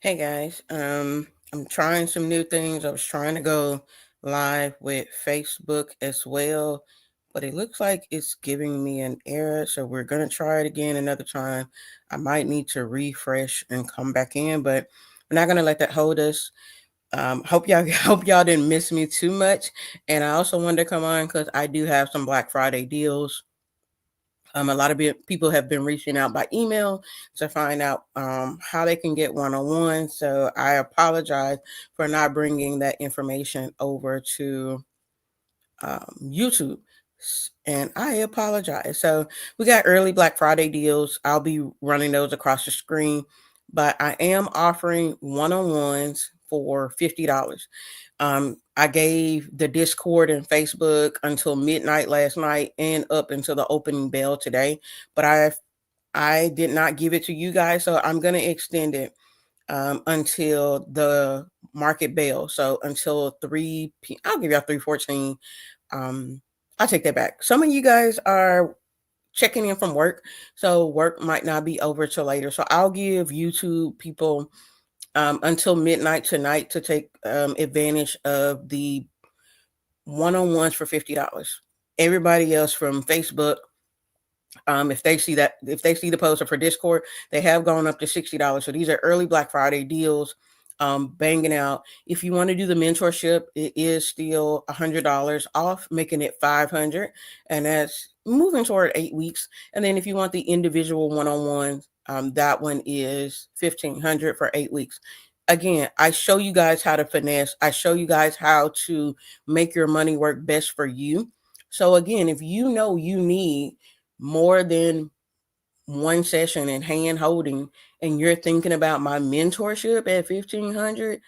Hey guys, I'm trying some new things. I was trying to go live with Facebook as well, but it looks like it's giving me an error. So we're gonna try it again another time. I might need to refresh and come back in, but we're not gonna let that hold us. Hope y'all hope y'all didn't miss me too much. And I also wanted to come on because I do have some Black Friday deals. A lot of people have been reaching out by email to find out how they can get one-on-one. So I apologize for not bringing that information over to YouTube. And I apologize. So we got early Black Friday deals. I'll be running those across the screen, but I am offering one-on-ones for $50. I gave the Discord and Facebook until midnight last night and up until the opening bell today, but I did not give it to you guys, so I'm gonna extend it until the market bell. So until 3 p. I'll give y'all 3:14. Um, I'll take that back. Some of you guys are checking in from work, so work might not be over till later. So I'll give YouTube people until midnight tonight to take advantage of the one-on-ones for $50. Everybody else from Facebook, if they see the poster for Discord, they have gone up to $60. So these are early Black Friday deals, banging out. If you want to do the mentorship, it is still $100 off, making it 500, and that's moving toward 8 weeks. And then if you want the individual one-on-one, that one is 1,500 for 8 weeks. Again, I show you guys how to finesse. I show you guys how to make your money work best for you. So again, if you know you need more than one session and hand holding and you're thinking about my mentorship at 1,500,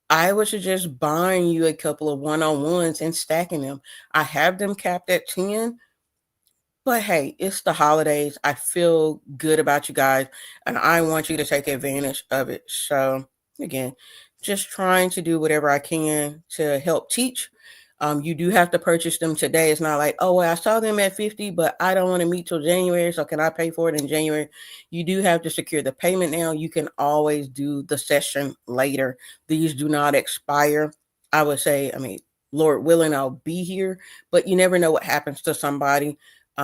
I would suggest buying you a couple of one-on-ones and stacking them. I have them capped at 10, but hey, it's the holidays. I feel good about you guys and I want you to take advantage of it. So again, just trying to do whatever I can to help teach. You do have to purchase them today. It's not like, oh, well, I saw them at 50, but I don't want to meet till January. So can I pay for it in January? You do have to secure the payment now. You can always do the session later. These do not expire. I would say, I mean, Lord willing, I'll be here, but you never know what happens to somebody.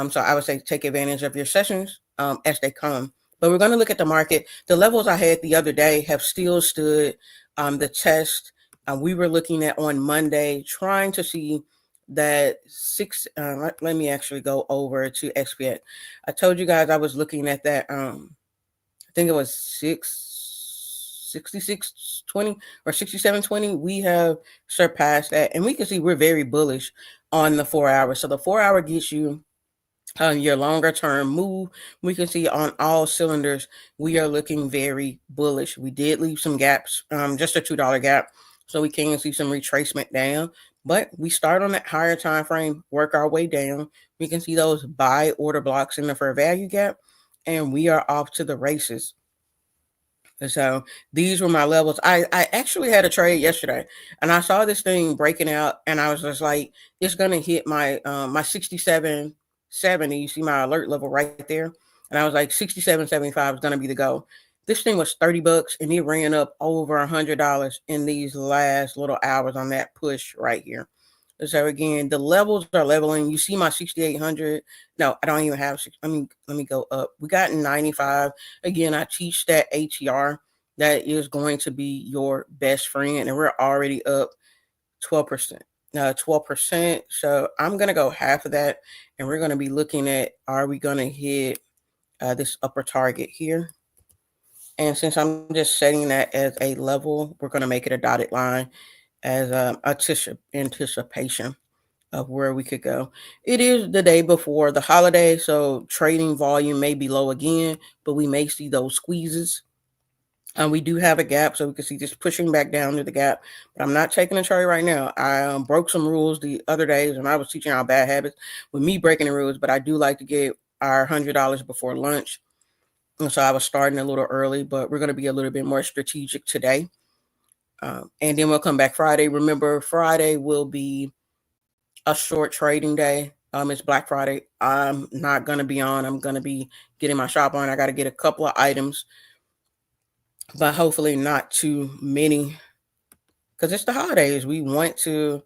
So I would say take advantage of your sessions as they come. But we're going to look at the market. The levels I had the other day have still stood the test. We were looking at on Monday, trying to see that let me actually go over to XPet. I told you guys I was looking at that. I think it was 6620 or 6720. We have surpassed that, and we can see we're very bullish on the 4 hours. So the 4 hour gets you your longer term move. We can see on all cylinders we are looking very bullish. We did leave some gaps, just a $2 gap, so we can see some retracement down, but we start on that higher time frame, work our way down. We can see those buy order blocks in the fair value gap, and we are off to the races. So these were my levels. I actually had a trade yesterday and I saw this thing breaking out and I was just like, it's gonna hit my 67.70. You see my alert level right there. And I was like, 67.75 is gonna be the go. This thing was $30 and it ran up over $100 in these last little hours on that push right here. So again, the levels are leveling. You see my 6,800. No, I don't even have six. Let me go up. We got 95. Again, I teach that ATR. That is going to be your best friend, and we're already up 12%. 12%. So I'm gonna go half of that, and we're gonna be looking at, are we gonna hit this upper target here? And since I'm just setting that as a level, we're gonna make it a dotted line as anticipation of where we could go. It is the day before the holiday, so trading volume may be low again, but we may see those squeezes. We do have a gap, so we can see just pushing back down to the gap. But I'm not taking a trade right now. I broke some rules the other days, and I was teaching our bad habits with me breaking the rules. But I do like to get our $100 before lunch, and so I was starting a little early. But we're going to be a little bit more strategic today, and then we'll come back Friday. Remember, Friday will be a short trading day. It's Black Friday. I'm not gonna be on. I'm gonna be getting my shop on. I got to get a couple of items but hopefully not too many because it's the holidays. We want to,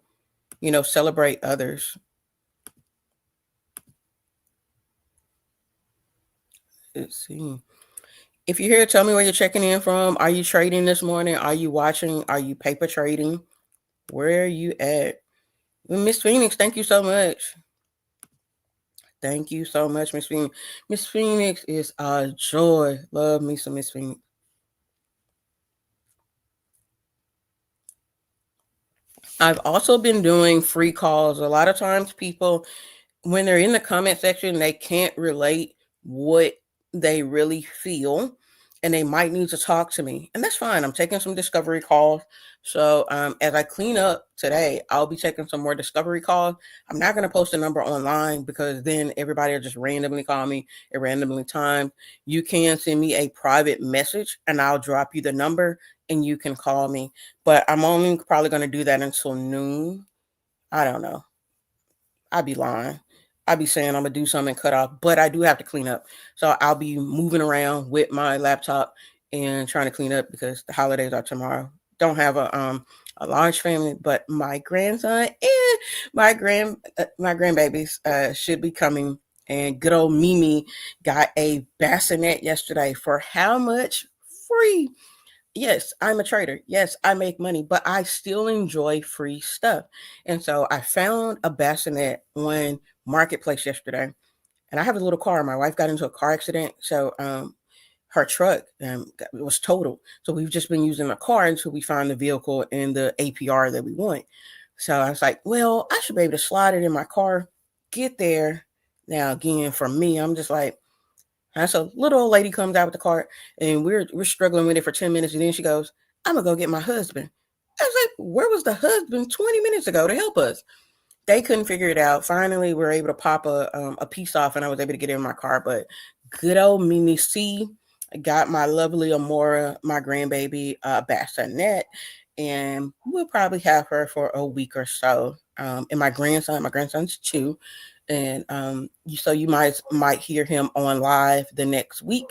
celebrate others. Let's see. If you're here, tell me where you're checking in from. Are you trading this morning? Are you watching? Are you paper trading? Where are you at? Miss Phoenix, thank you so much. Thank you so much, Miss Phoenix. Miss Phoenix is a joy. Love me some Miss Phoenix. I've also been doing free calls. A lot of times people, when they're in the comment section, they can't relate what they really feel and they might need to talk to me. And that's fine. I'm taking some discovery calls. So as I clean up today, I'll be taking some more discovery calls. I'm not going to post a number online because then everybody will just randomly call me at randomly time. You can send me a private message and I'll drop you the number and you can call me. But I'm only probably going to do that until noon. I don't know. I'd be lying. I'd be saying I'm gonna do something cut off, but I do have to clean up. So I'll be moving around with my laptop and trying to clean up because the holidays are tomorrow. Don't have a large family, but my grandson and my grandbabies should be coming. And good old Mimi got a bassinet yesterday for how much? Free. Yes, I'm a trader. Yes, I make money, but I still enjoy free stuff. And so I found a bassinet on Marketplace yesterday. And I have a little car. My wife got into a car accident. So her truck was totaled. So we've just been using the car until we find the vehicle and the APR that we want. So I was like, well, I should be able to slide it in my car, get there. Now, again, for me, I'm just like, and so little old lady comes out with the cart and we're struggling with it for 10 minutes. And then she goes, I'm gonna go get my husband. I was like, where was the husband 20 minutes ago to help us? They couldn't figure it out. Finally, we were able to pop a piece off and I was able to get it in my car. But good old Mimi C got my lovely Amora, my grandbaby, bassinet. And we'll probably have her for a week or so. And my grandson's 2, and so you might hear him on live the next week.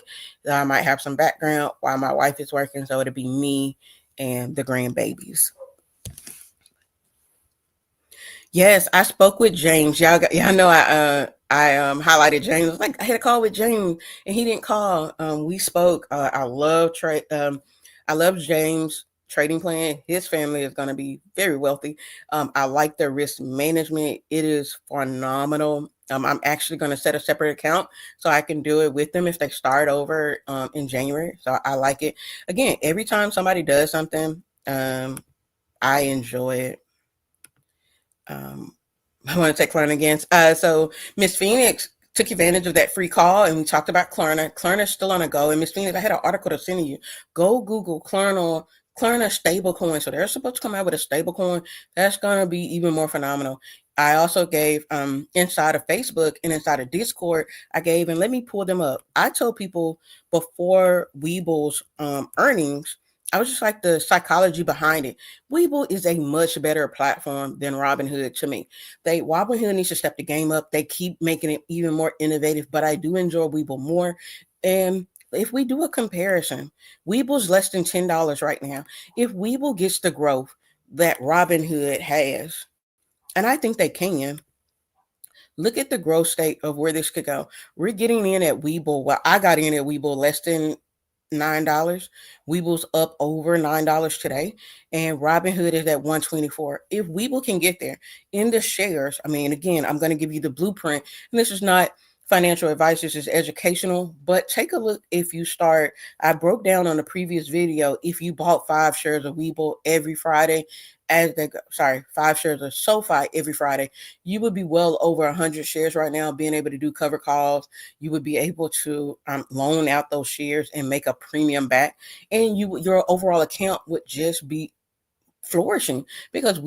I might have some background while my wife is working, so it'll be me and the grandbabies. Yes, I spoke with James. Y'all know I highlighted James. I was like, I had a call with James and he didn't call. We spoke. I love James trading plan. His family is going to be very wealthy. I like their risk management. It is phenomenal. I'm actually going to set a separate account so I can do it with them if they start over in January. So I like it. Again, every time somebody does something, I enjoy it. Um, I want to take Klarna again. So Miss Phoenix took advantage of that free call, and we talked about Klarna. Klarna's still on a go. And Miss Phoenix, I had an article to send you. Go Google Klarna stable coin. So they're supposed to come out with a stable coin. That's gonna be even more phenomenal. I also gave inside of Facebook and inside of Discord, I gave, and let me pull them up. I told people before Weeble's earnings, I was just like the psychology behind it. Weeble is a much better platform than Robinhood to me. Robinhood needs to step the game up. They keep making it even more innovative, but I do enjoy Weeble more. And if we do a comparison, Weeble's less than $10 right now. If Weeble gets the growth that Robinhood has, and I think they can, look at the growth state of where this could go. We're getting in at Weeble. Well, I got in at Weeble less than $9. Weeble's up over $9 today, and Robinhood is at 124. If Weeble can get there in the shares, I mean, again, I'm going to give you the blueprint, and this is not financial advice, this is educational, but take a look. If you start, I broke down on the previous video, if you bought 5 shares of Weeble every Friday, as they go, sorry, 5 shares of SoFi every Friday, you would be well over 100 shares right now, being able to do cover calls. You would be able to loan out those shares and make a premium back, and your overall account would just be flourishing because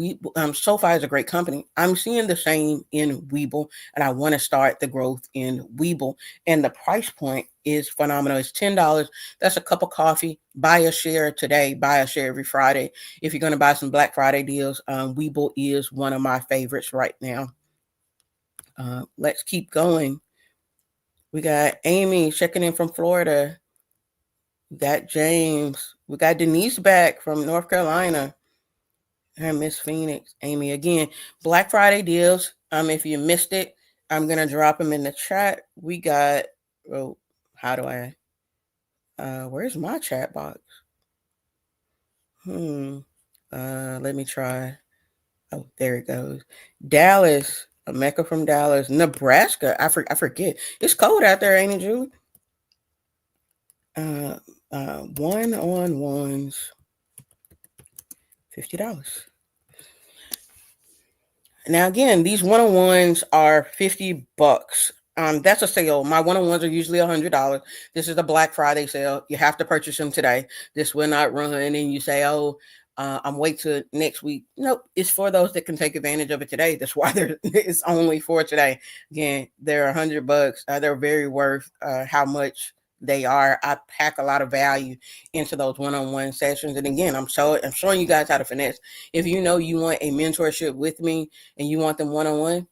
SoFi is a great company. I'm seeing the same in Weeble, and I want to start the growth in Weeble. And the price point is phenomenal. It's $10. That's a cup of coffee. Buy a share today. Buy a share every Friday. If you're going to buy some Black Friday deals, Weeble is one of my favorites right now. Let's keep going. We got Amy checking in from Florida. We got James. We got Denise back from North Carolina. And Miss Phoenix, Amy again. Black Friday deals. If you missed it, I'm gonna drop them in the chat. We got. Oh, how do I? Where's my chat box? Let me try. Oh, there it goes. Dallas, a Mecca from Dallas, Nebraska. I forget. It's cold out there, ain't it, Julie? One on ones, $50. Now again, these one-on-ones are $50. That's a sale. My one-on-ones are usually $100. This is a Black Friday sale. You have to purchase them today. This will not run and you say, oh, I'm wait till next week. Nope, it's for those that can take advantage of it today. That's why it's only for today. Again, they're $100. They're very worth how much they are. I pack a lot of value into those one-on-one sessions. And again, I'm showing you guys how to finesse. If you know you want a mentorship with me and you want them one-on-one,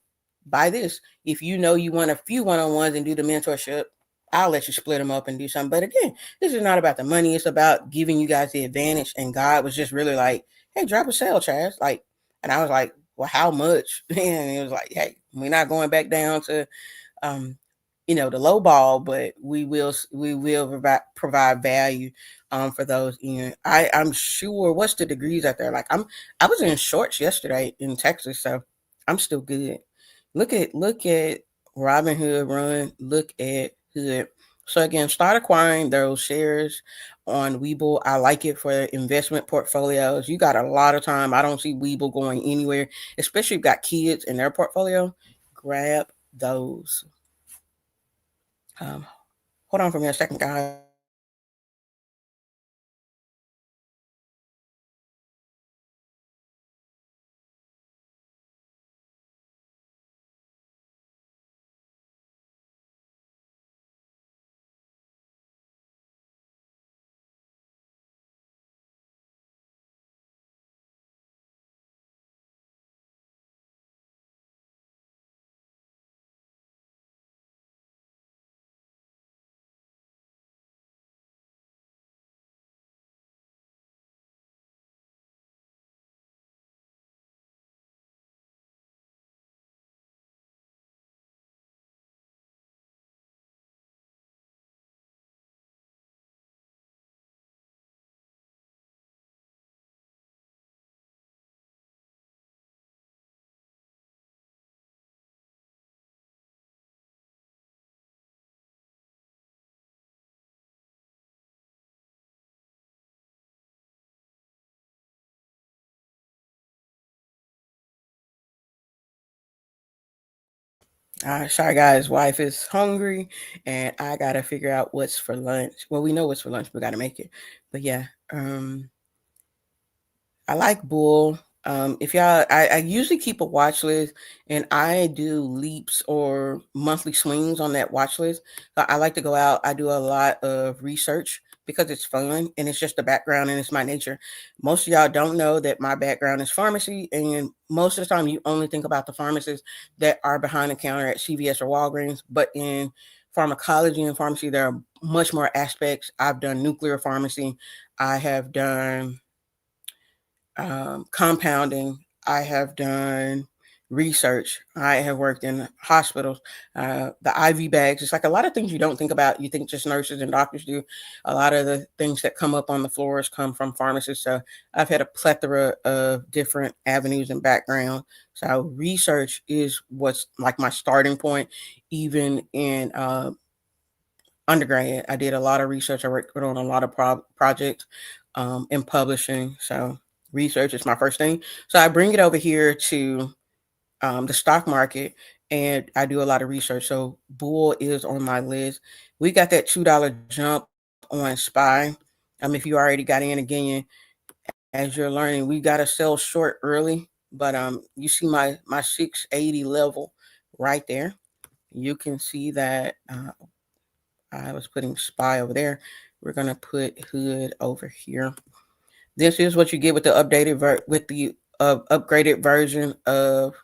buy this. If you know you want a few one-on-ones and do the mentorship, I'll let you split them up and do something. But again, this is not about the money. It's about giving you guys the advantage. And God was just really like, hey, drop a sale, Chaz. Like, and I was like, well, how much? And it was like, hey, we're not going back down to the low ball, but we will provide value for those in. I'm sure what's the degrees out there? Like I was in shorts yesterday in Texas, so I'm still good. Look at Robinhood run. Look at Hood. So again, start acquiring those shares on Webull. I like it for investment portfolios. You got a lot of time. I don't see Webull going anywhere, especially if you've got kids in their portfolio. Grab those. Hold on for me a second, guys. Sorry, guys. Wife is hungry, and I gotta figure out what's for lunch. Well, we know what's for lunch. We gotta make it. But yeah, I like Bull. If y'all, I usually keep a watch list, and I do leaps or monthly swings on that watch list. I like to go out. I do a lot of research because it's fun and it's just the background and it's my nature. Most of y'all don't know that my background is pharmacy, and most of the time you only think about the pharmacists that are behind the counter at CVS or Walgreens. But in pharmacology and pharmacy, there are much more aspects. I've done nuclear pharmacy. I have done compounding. I have done research. I have worked in hospitals. The IV bags. It's like a lot of things you don't think about. You think just nurses and doctors do. A lot of the things that come up on the floors come from pharmacists. So I've had a plethora of different avenues and background. So research is what's like my starting point. Even in undergrad, I did a lot of research. I worked on a lot of projects in publishing. So research is my first thing. So I bring it over here to the stock market and I do a lot of research. So Bull is on my list. We got that $2 jump on SPY. If you already got in again, as you're learning, we got to sell short early. But you see my 680 level right there. You can see that I was putting SPY over there. We're gonna put Hood over here. This is what you get with the upgraded version of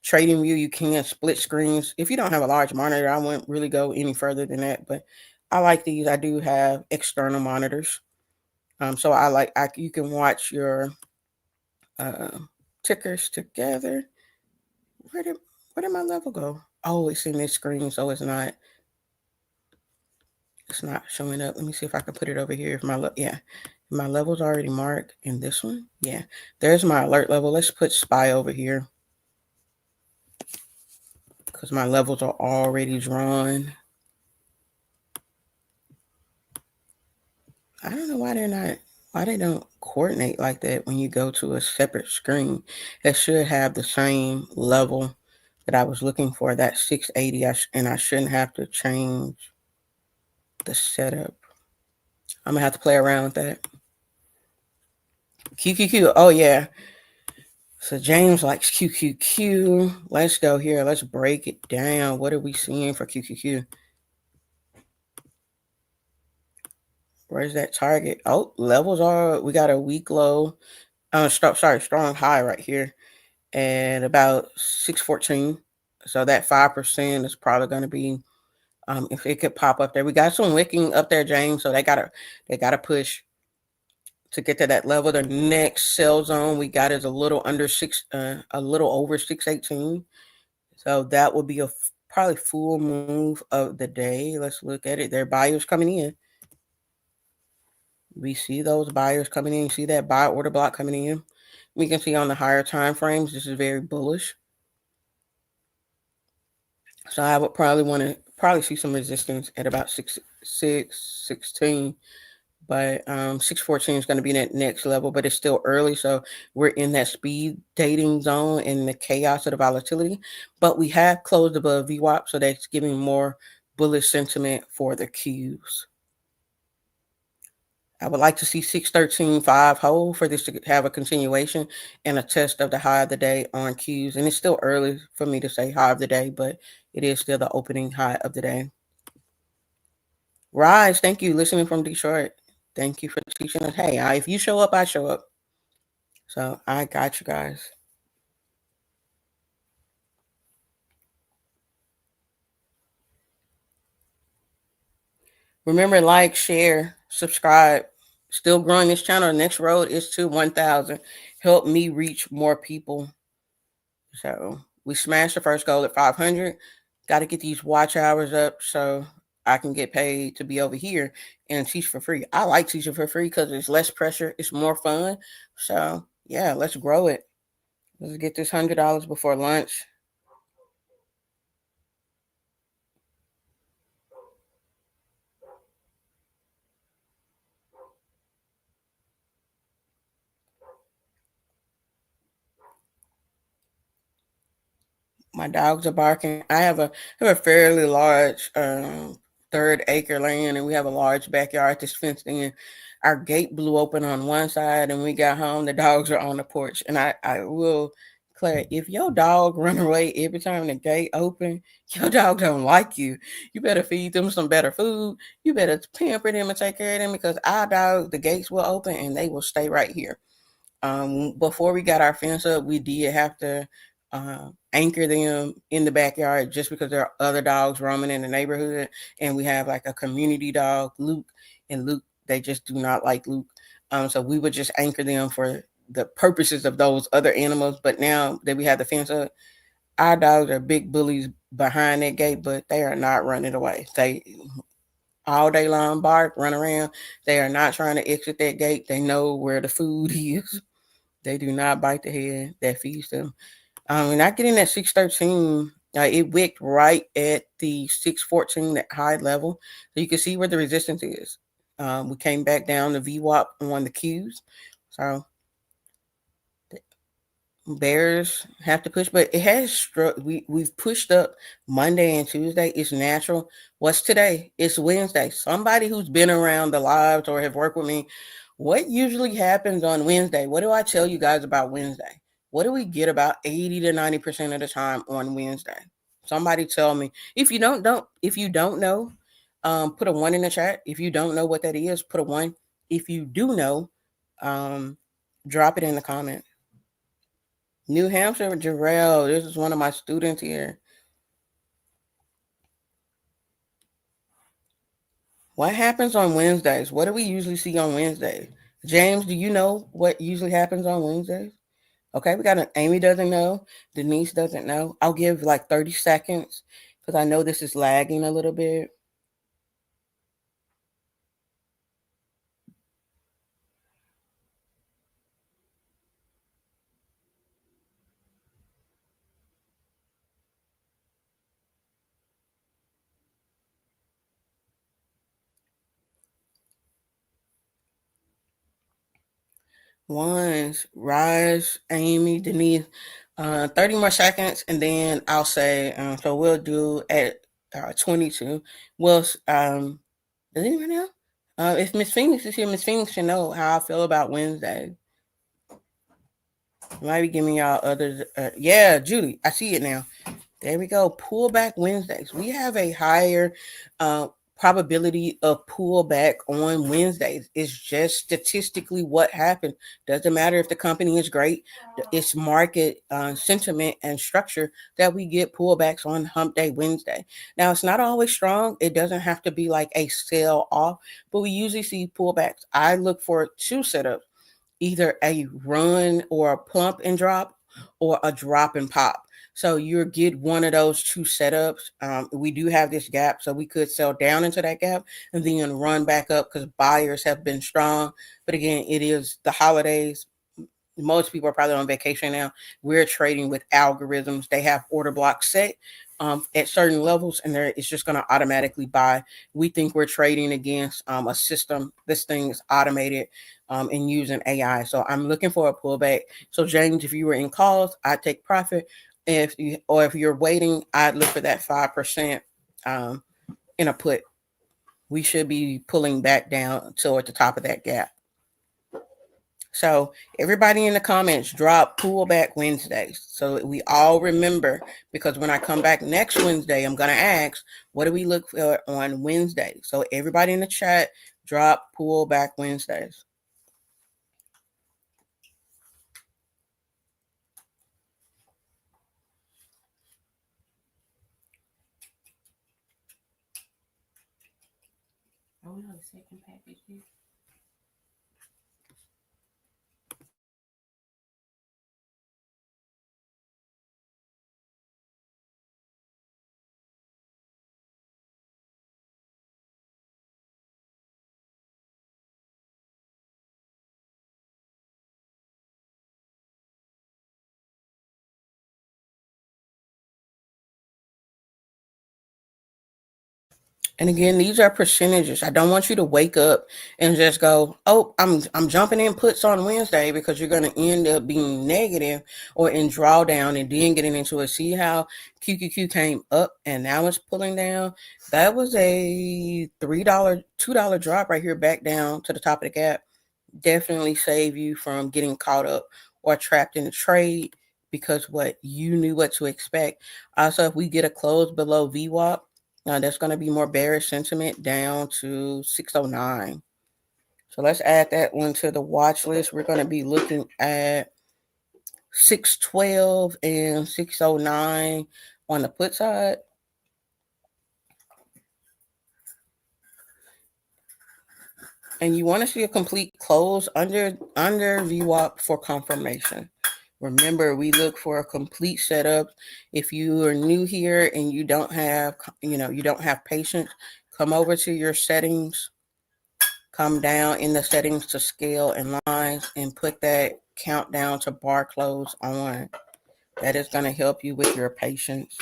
TradingView. You can split screens. If you don't have a large monitor, I wouldn't really go any further than that. But I like these. I do have external monitors. So you can watch your tickers together. Where did my level go? Oh, it's in this screen, so it's not showing up. Let me see if I can put it over here. If my level's already marked in this one. Yeah, there's my alert level. Let's put spy over here because my levels are already drawn. I don't know why they don't coordinate like that when you go to a separate screen. It should have the same level that I was looking for, that 680, and I shouldn't have to change the setup. I'm gonna have to play around with that. QQQ. Oh yeah. So James likes QQQ. Let's go here. Let's break it down. What are we seeing for QQQ? Where's that target? Oh, we got a weak low. Strong high right here at about 614. So that 5% is probably going to be, if it could pop up there. We got some wicking up there, James. So they gotta push to get to that level. The next sell zone we got is a little over 618. So that will be probably full move of the day. Let's look at it. There are buyers coming in. We see those buyers coming in. See that buy order block coming in. We can see on the higher time frames, this is very bullish. So I would probably see some resistance at about 616. But 614 is going to be that next level, but it's still early. So we're in that speed dating zone and the chaos of the volatility. But we have closed above VWAP, so that's giving more bullish sentiment for the Qs. I would like to see 613.5 hold for this to have a continuation and a test of the high of the day on Qs. And it's still early for me to say high of the day, but it is still the opening high of the day. Rise, thank you. Listening from Detroit. Thank you for teaching us. Hey, if you show up, I show up. So I got you guys. Remember, like, share, subscribe. Still growing this channel. The next road is to 1,000. Help me reach more people. So we smashed the first goal at 500. Got to get these watch hours up so I can get paid to be over here and teach for free. I like teaching for free because it's less pressure. It's more fun. So yeah, let's grow it. Let's get this $100 before lunch. My dogs are barking. I have a fairly large 3rd-acre land, and we have a large backyard that's fenced in. Our gate blew open on one side, and we got home. The dogs are on the porch, and I will, Claire, if your dog run away every time the gate open, your dog don't like you. You better feed them some better food. You better pamper them and take care of them because our dogs, the gates will open and they will stay right here. Before we got our fence up, we did have to anchor them in the backyard just because there are other dogs roaming in the neighborhood, and we have like a community dog, Luke, and Luke, they just do not like Luke. So we would just anchor them for the purposes of those other animals. But now that we have the fence up, our dogs are big bullies behind that gate, but they are not running away. They all day long bark, run around. They are not trying to exit that gate. They know where the food is. They do not bite the head that feeds them. Not getting that 613. It wicked right at the 614, that high level. So you can see where the resistance is. We came back down to VWAP on the Qs. So bears have to push, but it has struck. We've pushed up Monday and Tuesday. It's natural. What's today? It's Wednesday. Somebody who's been around the lives or have worked with me, what usually happens on Wednesday? What do I tell you guys about Wednesday? What do we get about 80 to 90% of the time on Wednesday? Somebody tell me. If you don't know, put a 1 in the chat. If you don't know what that is, put a 1. If you do know, drop it in the comment. New Hampshire, Jarrell. This is one of my students here. What happens on Wednesdays? What do we usually see on Wednesdays? James, do you know what usually happens on Wednesdays? Okay, we got an Amy doesn't know. Denise doesn't know. I'll give like 30 seconds because I know this is lagging a little bit. Ones, Raj, Amy, Denise. 30 more seconds, and then I'll say, so we'll do at 22. Well, does anyone know? If Miss Phoenix is here, Miss Phoenix should know how I feel about Wednesday. Might be giving y'all others. Yeah, Judy, I see it now. There we go. Pullback Wednesdays. We have a higher uh, probability of pullback on Wednesdays. It's just statistically what happened. Doesn't matter if the company is great. It's market sentiment and structure that we get pullbacks on Hump Day Wednesday. Now, it's not always strong. It doesn't have to be like a sell off, but we usually see pullbacks. I look for two setups, either a run or a pump and drop or a drop and pop. So you get one of those two setups. We do have this gap, so we could sell down into that gap and then run back up because buyers have been strong. But again, it is the holidays. Most people are probably on vacation now. We're trading with algorithms. They have order blocks set at certain levels, and it's just going to automatically buy. We think we're trading against a system. This thing is automated and using AI. So I'm looking for a pullback. So James, if you were in calls, I'd take profit. If you're waiting, I'd look for that 5% in a put. We should be pulling back down toward the top of that gap. So everybody in the comments, drop pullback Wednesdays so we all remember, because when I come back next Wednesday, I'm going to ask, what do we look for on Wednesday? So everybody in the chat, drop pullback Wednesdays. Oh no, the second package here. And again, these are percentages. I don't want you to wake up and just go, "Oh, I'm jumping in puts on Wednesday," because you're going to end up being negative or in drawdown and then getting into it. See how QQQ came up and now it's pulling down? That was a $3, $2 drop right here back down to the top of the gap. Definitely save you from getting caught up or trapped in the trade, because what you knew what to expect. Also, if we get a close below VWAP, that's going to be more bearish sentiment down to 609. So let's add that one to the watch list. We're going to be looking at 612 and 609 on the put side. And you want to see a complete close under VWAP for confirmation. Remember, we look for a complete setup. If you are new here and you don't have patience, come over to your settings, come down in the settings to scale and lines, and put that countdown to bar close on. That is going to help you with your patience.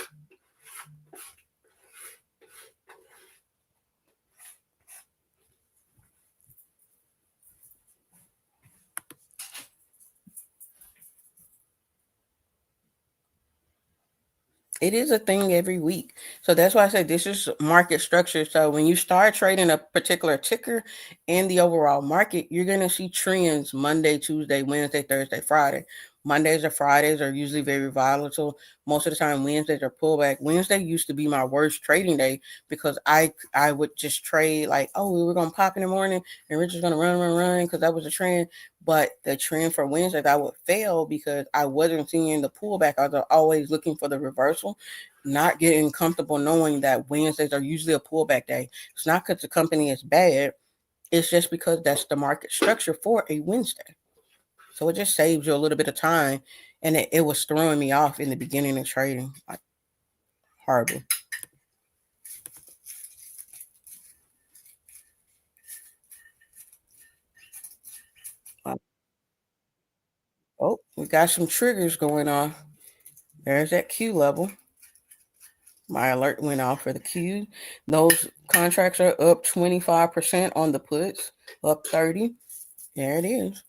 It is a thing every week. So that's why I said this is market structure. So when you start trading a particular ticker in the overall market, you're going to see trends Monday, Tuesday, Wednesday, Thursday, Friday. Mondays or Fridays are usually very volatile. Most of the time, Wednesdays are pullback. Wednesday used to be my worst trading day because I would just trade like, oh, we were going to pop in the morning and we're just going to run because that was a trend. But the trend for Wednesdays, I would fail because I wasn't seeing the pullback. I was always looking for the reversal, not getting comfortable knowing that Wednesdays are usually a pullback day. It's not because the company is bad. It's just because that's the market structure for a Wednesday. So it just saves you a little bit of time. And it was throwing me off in the beginning of trading. Like, horrible. Oh, we got some triggers going on. There's that Q level. My alert went off for the Q. Those contracts are up 25% on the puts, up 30. There it is.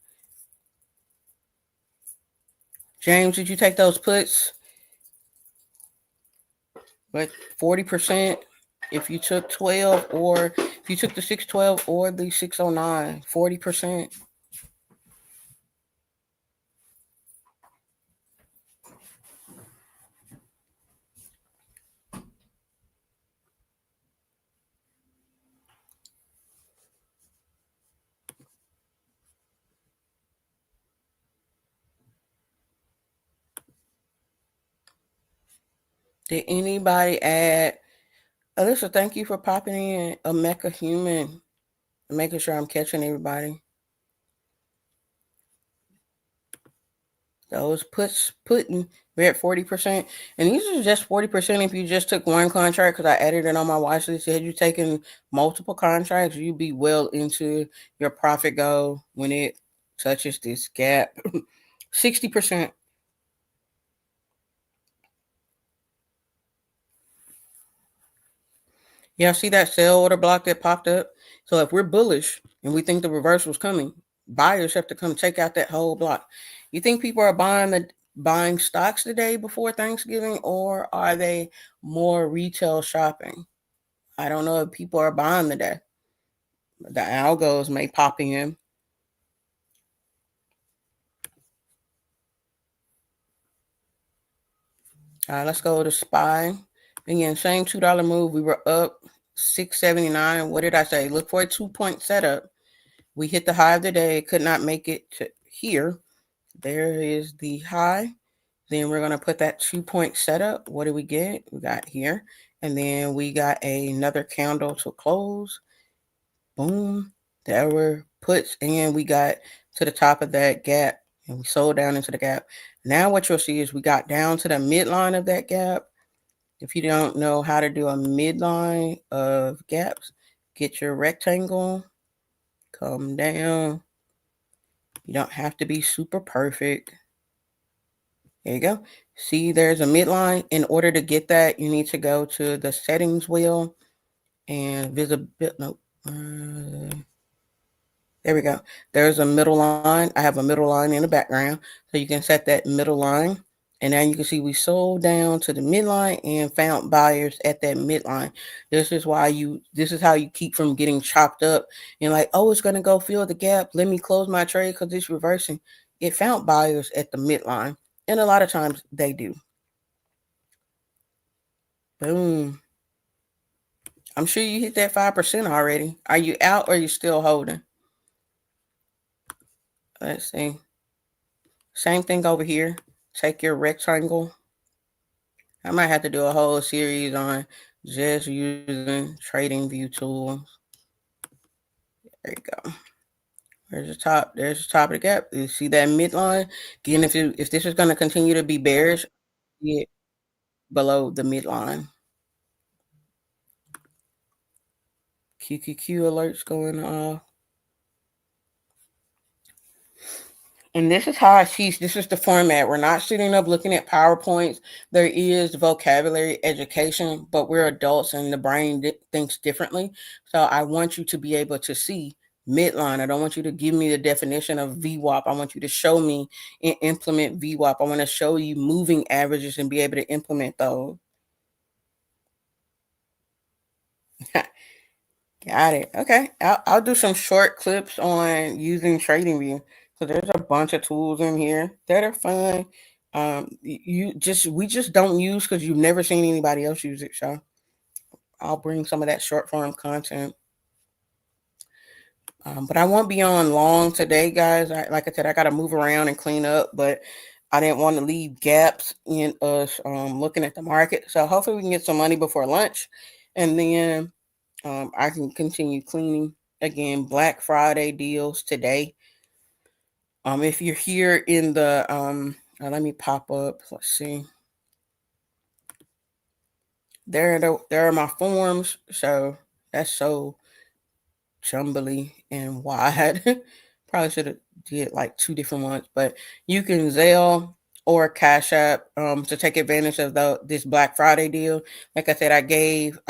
James, did you take those puts? Like 40% if you took 12, or if you took the 612 or the 609, 40%. Did anybody add? Alyssa, thank you for popping in. A Mecha Human, making sure I'm catching everybody. Those putting, we're at 40%. And these are just 40% if you just took one contract, because I added it on my watch list. Had you taken multiple contracts, you'd be well into your profit goal when it touches this gap. 60%. Yeah, see that sell order block that popped up? So if we're bullish and we think the reverse was coming, buyers have to come take out that whole block. You think people are buying stocks the day before Thanksgiving, or are they more retail shopping? I don't know if people are buying the day. The algos may pop in. Let's go to SPY. Again, same $2 move. We were up 679. What did I say? Look for a 2-point setup. We hit the high of the day. Could not make it to here. There is the high. Then we're going to put that 2-point setup. What do we get? We got here. And then we got another candle to close. Boom. There were puts. And we got to the top of that gap. And we sold down into the gap. Now what you'll see is we got down to the midline of that gap. If you don't know how to do a midline of gaps, get your rectangle. Come down. You don't have to be super perfect. There you go. See, there's a midline. In order to get that, you need to go to the settings wheel and visibility. No, there we go. There's a middle line. I have a middle line in the background, so you can set that middle line. And now you can see we sold down to the midline and found buyers at that midline. This is how you keep from getting chopped up and like, oh, it's gonna go fill the gap. Let me close my trade because it's reversing. It found buyers at the midline. And a lot of times they do. Boom. I'm sure you hit that 5% already. Are you out or are you still holding? Let's see. Same thing over here. Take your rectangle. I might have to do a whole series on just using trading view tools. There you go. There's the top. There's the top of the gap. You see that midline? Again, if this is going to continue to be bearish, get below the midline. QQQ alerts going off. And this is how I teach. This is the format. We're not sitting up looking at PowerPoints. There is vocabulary education, but we're adults and the brain thinks differently. So I want you to be able to see midline. I don't want you to give me the definition of VWAP. I want you to show me and implement VWAP. I want to show you moving averages and be able to implement those. Got it. Okay. I'll do some short clips on using TradingView. So there's a bunch of tools in here that are fun. We just don't use because you've never seen anybody else use it. So I'll bring some of that short form content. But I won't be on long today, guys. Like I said, I got to move around and clean up, but I didn't want to leave gaps in us looking at the market. So hopefully we can get some money before lunch, and then I can continue cleaning. again, Black Friday deals today. If you're here in the let me pop up. Let's see. There are my forms. So that's so jumbly and wide. Probably should have did like two different ones, but you can Zelle or Cash App to take advantage of this Black Friday deal. Like I said, I gave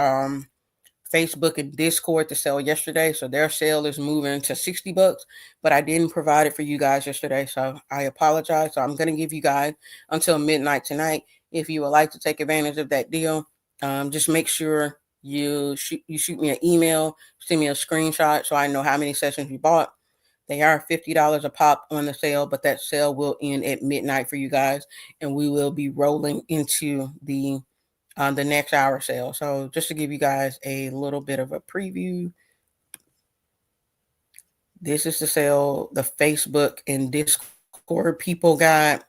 Facebook and Discord to sell yesterday, so their sale is moving to $60, but I didn't provide it for you guys yesterday, so I apologize. So I'm gonna give you guys until midnight tonight. If you would like to take advantage of that deal, just make sure you shoot me an email, send me a screenshot so I know how many sessions you bought. They are $50 a pop on the sale, but that sale will end at midnight for you guys, and we will be rolling into the next hour sale. So just to give you guys a little bit of a preview, this is the sale the Facebook and Discord people got.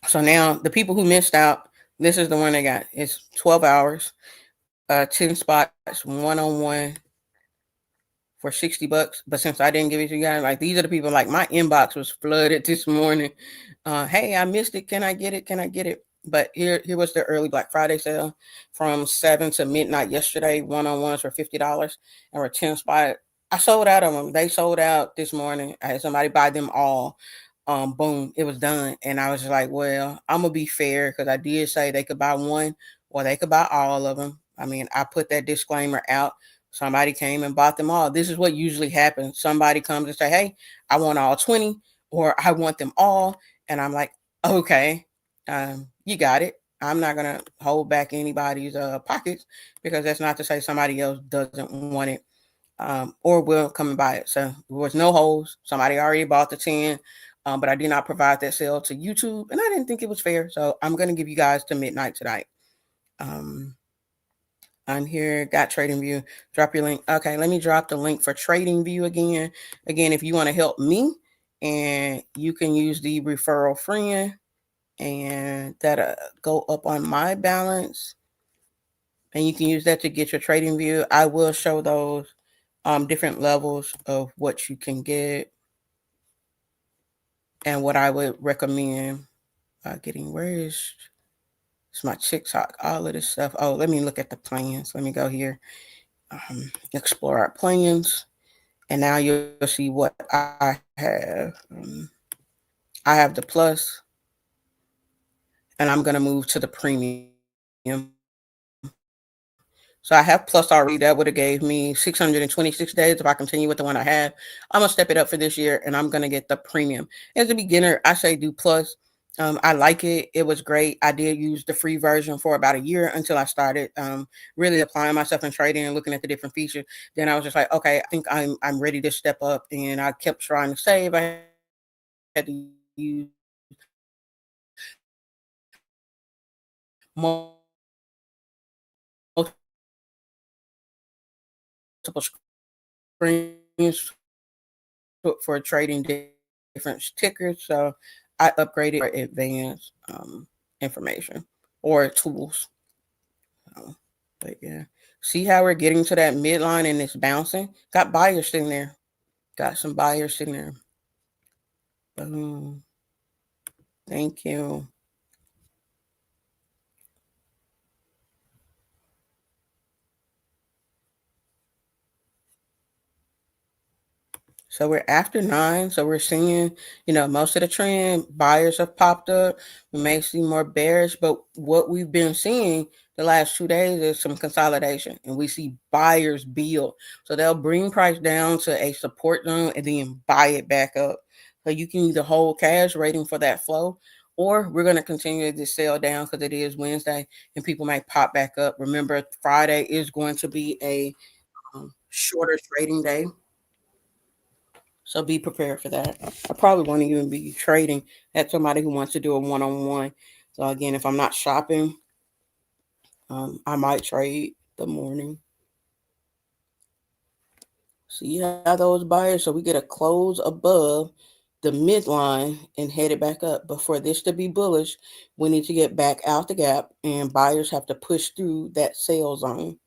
So now the people who missed out, this is the one they got. It's 12 hours, 10 spots, one-on-one for $60. But since I didn't give it to you guys, like these are the people, like my inbox was flooded this morning. Hey, I missed it. Can I get it? Can I get it? But here was the early Black Friday sale from 7 to midnight yesterday. One-on-ones for $50 and were 10 spot. I sold out of them. They sold out this morning. I had somebody buy them all. Boom, it was done. And I was just like, well, I'm gonna be fair because I did say they could buy one or they could buy all of them. I mean, I put that disclaimer out. Somebody came and bought them all. This is what usually happens. Somebody comes and say, hey, I want all 20 or I want them all. And I'm like, okay, you got it. I'm not going to hold back anybody's pockets because that's not to say somebody else doesn't want it or will come and buy it. So there was no holes. Somebody already bought the 10, but I did not provide that sale to YouTube and I didn't think it was fair. So I'm going to give you guys to midnight tonight. On here, got TradingView. Drop your link. Okay, let me drop the link for TradingView again. Again, if you want to help me, and you can use the referral friend, and that go up on my balance, and you can use that to get your TradingView. I will show those different levels of what you can get, and what I would recommend getting. Where is it's my TikTok? All of this stuff. Oh, let me look at the plans. Let me go here. Explore our plans, and now you'll see what I have. I have the plus, and I'm going to move to the premium. So I have plus already. That would have gave me 626 days if I continue with the one I have. I'm going to step it up for this year, and I'm going to get the premium. As a beginner, I say do plus. I like it. It was great. I did use the free version for about a year until I started really applying myself in trading and looking at the different features. Then I was just like, okay, I think I'm ready to step up. And I kept trying to save. I had to use multiple screens for trading different tickers. So I upgraded for advanced information or tools. But yeah, see how we're getting to that midline and it's bouncing. Got buyers sitting there. Got some buyers sitting there. Boom. Thank you. So we're after 9. So we're seeing, most of the trend buyers have popped up. We may see more bearish, but what we've been seeing the last 2 days is some consolidation, and we see buyers build. So they'll bring price down to a support zone and then buy it back up. So you can either hold cash waiting for that flow, or we're going to continue to sell down because it is Wednesday and people might pop back up. Remember, Friday is going to be a shorter trading day. So be prepared for that. I probably won't even be trading at somebody who wants to do a one-on-one. So again, if I'm not shopping, I might trade the morning. See how those buyers, so we get a close above the midline and head it back up. But for this to be bullish, we need to get back out the gap and buyers have to push through that sale zone.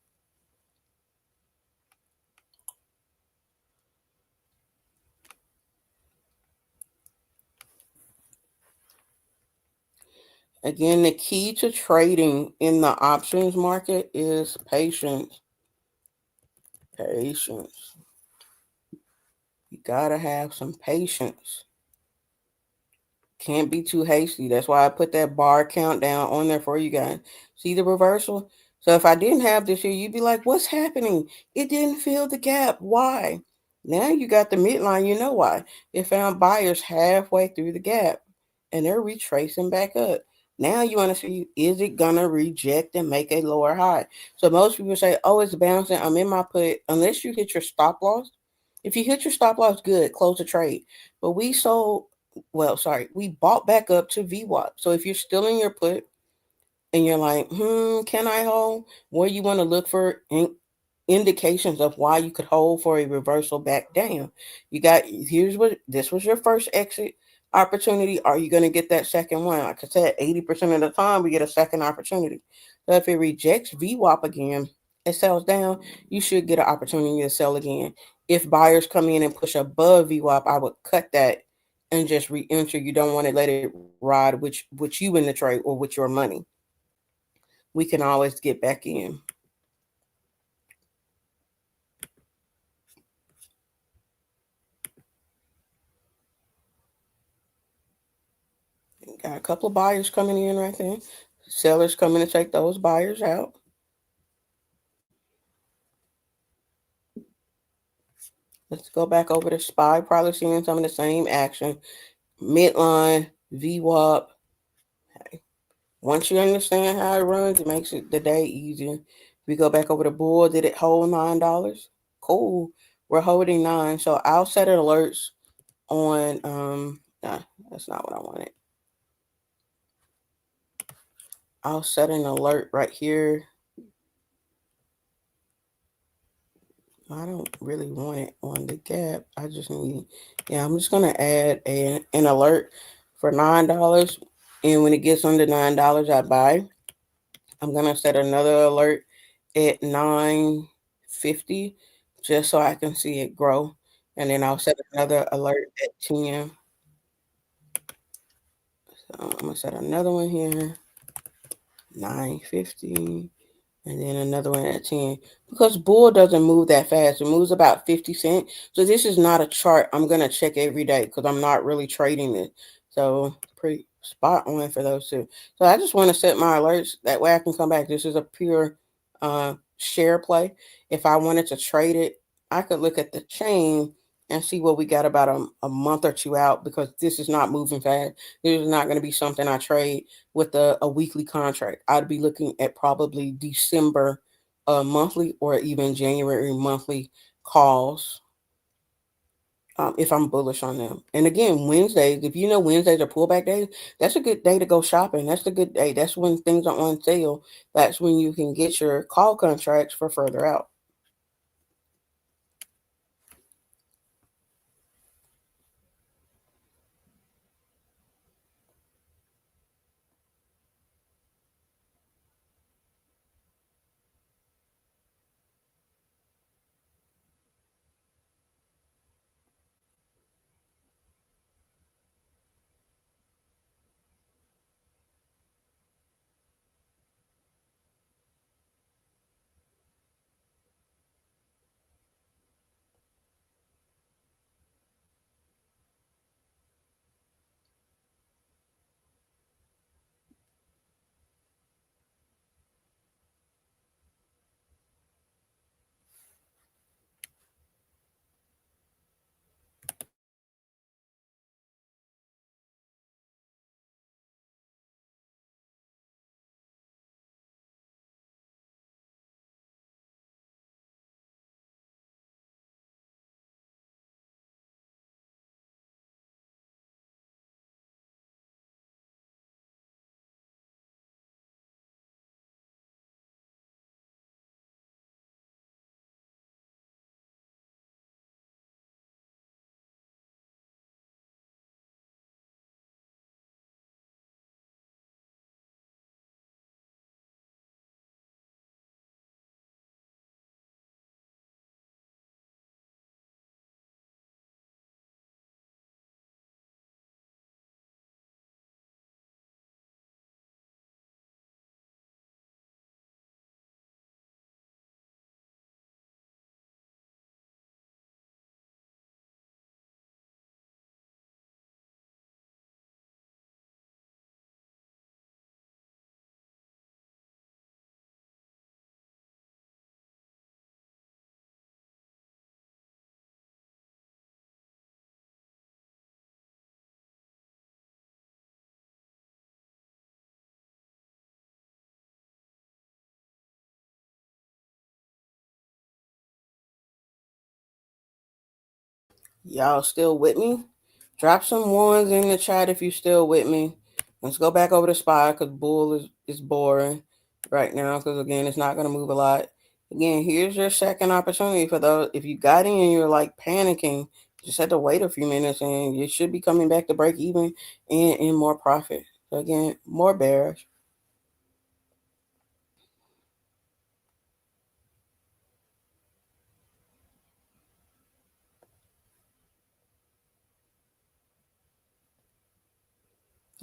Again, the key to trading in the options market is patience. Patience. You gotta have some patience. Can't be too hasty. That's why I put that bar countdown on there for you guys. See the reversal? So if I didn't have this here, you'd be like, what's happening? It didn't fill the gap. Why? Now you got the midline. You know why. It found buyers halfway through the gap and they're retracing back up. Now you want to see, is it going to reject and make a lower high? So most people say, oh, it's bouncing. I'm in my put. Unless you hit your stop loss. If you hit your stop loss, good, close the trade. But we sold, well, sorry, we bought back up to VWAP. So if you're still in your put and you're like, can I hold? Where you want to look for indications of why you could hold for a reversal back down. You got, here's what, this was your first exit opportunity. Are you going to get that second one? Like I said, 80% of the time we get a second opportunity. So if it rejects VWAP again, it sells down, you should get an opportunity to sell again. If buyers come in and push above VWAP, I would cut that and just re-enter. You don't want to let it ride with you in the trade or with your money. We can always get back in. Got a couple of buyers coming in right there. Sellers coming to take those buyers out. Let's go back over to SPY. Probably seeing some of the same action. Midline, VWAP. Okay. Once you understand how it runs, it makes it the day easier. We go back over the bull. Did it hold $9? Cool. We're holding 9. So I'll set alerts on nah, that's not what I wanted. I'll set an alert right here. I don't really want it on the gap. I just need, yeah, I'm just gonna add an alert for $9. And when it gets under $9, I buy. I'm gonna set another alert at 9.50 just so I can see it grow. And then I'll set another alert at 10. So I'm gonna set another one here, 9.50. And then another one at 10. Because bull doesn't move that fast. It moves about 50 cents. So this is not a chart I'm going to check every day because I'm not really trading it. So pretty spot on for those two. So I just want to set my alerts. That way I can come back. This is a pure share play. If I wanted to trade it, I could look at the chain and see what we got about a month or two out because this is not moving fast. This is not going to be something I trade with a weekly contract. I'd be looking at probably December monthly or even January monthly calls if I'm bullish on them. And again, Wednesdays, if you know Wednesdays are pullback days, that's a good day to go shopping. That's a good day. That's when things are on sale. That's when you can get your call contracts for further out. Y'all still with me? Drop some ones in the chat if you still with me. Let's go back over to SPY because bull is boring right now because, again, it's not going to move a lot. Again, here's your second opportunity for those. If you got in and you're like panicking, just have to wait a few minutes and you should be coming back to break even and in more profit. So, again, more bearish.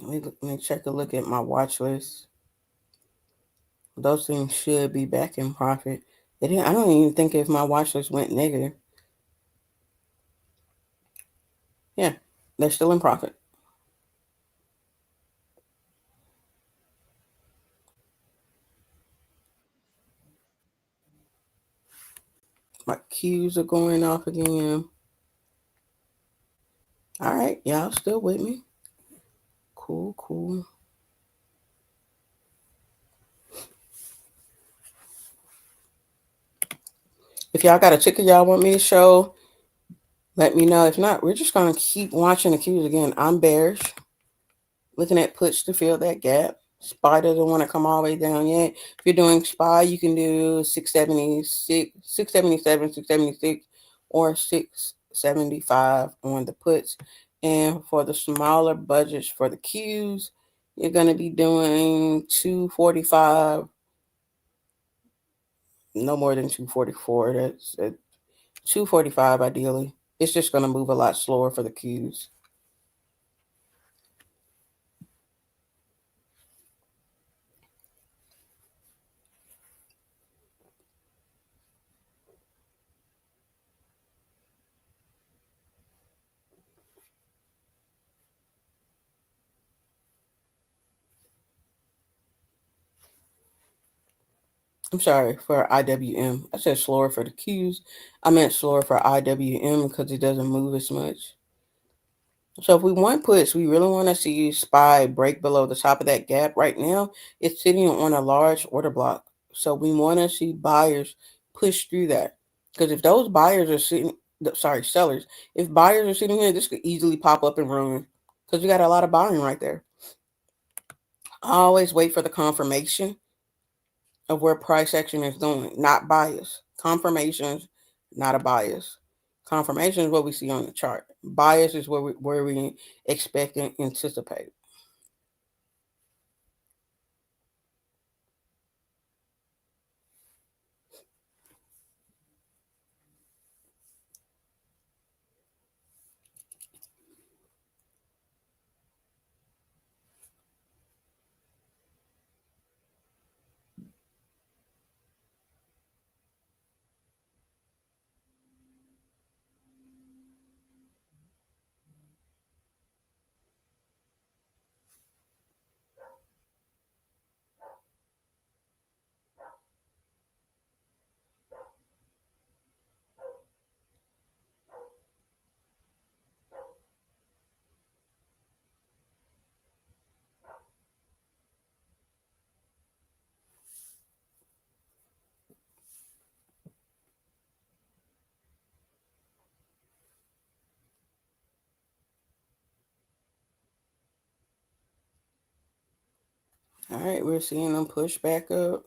Let me check a look at my watch list. Those things should be back in profit. I don't even think if my watch list went negative. Yeah, they're still in profit. My cues are going off again. All right, y'all still with me? Cool, cool. If y'all got a ticker y'all want me to show, let me know. If not, we're just going to keep watching the cues again. I'm bearish. Looking at puts to fill that gap. SPY doesn't want to come all the way down yet. If you're doing SPY, you can do 676, 677, 676, or 675 on the puts. And for the smaller budgets for the Qs, you're going to be doing 245, no more than 244. That's 245 ideally. It's just going to move a lot slower for the Qs. I'm sorry, for IWM. I said slower for the Qs. I meant slower for IWM because it doesn't move as much. So if we want puts, we really want to see SPY break below the top of that gap. Right now, it's sitting on a large order block. So we want to see buyers push through that. Because if those buyers are sellers, if buyers are sitting here, this could easily pop up and ruin. Because we got a lot of buying right there. I always wait for the confirmation of where price action is going, not bias. Confirmations, not a bias. Confirmation is what we see on the chart. Bias is where we expect and anticipate. All right, we're seeing them push back up.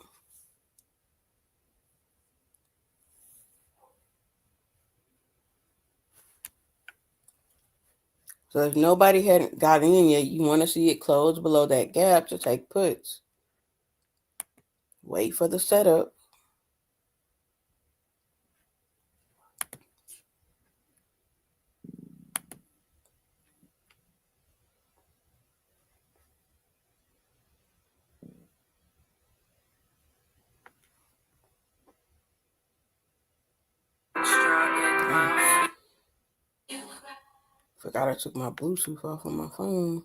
So if nobody hadn't got in yet, you want to see it close below that gap to take puts. Wait for the setup. Forgot I took my Bluetooth off on my phone.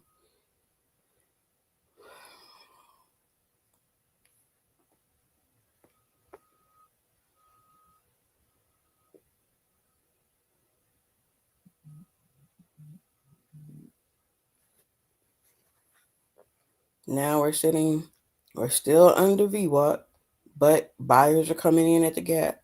Now we're still under VWAP, but buyers are coming in at the gap.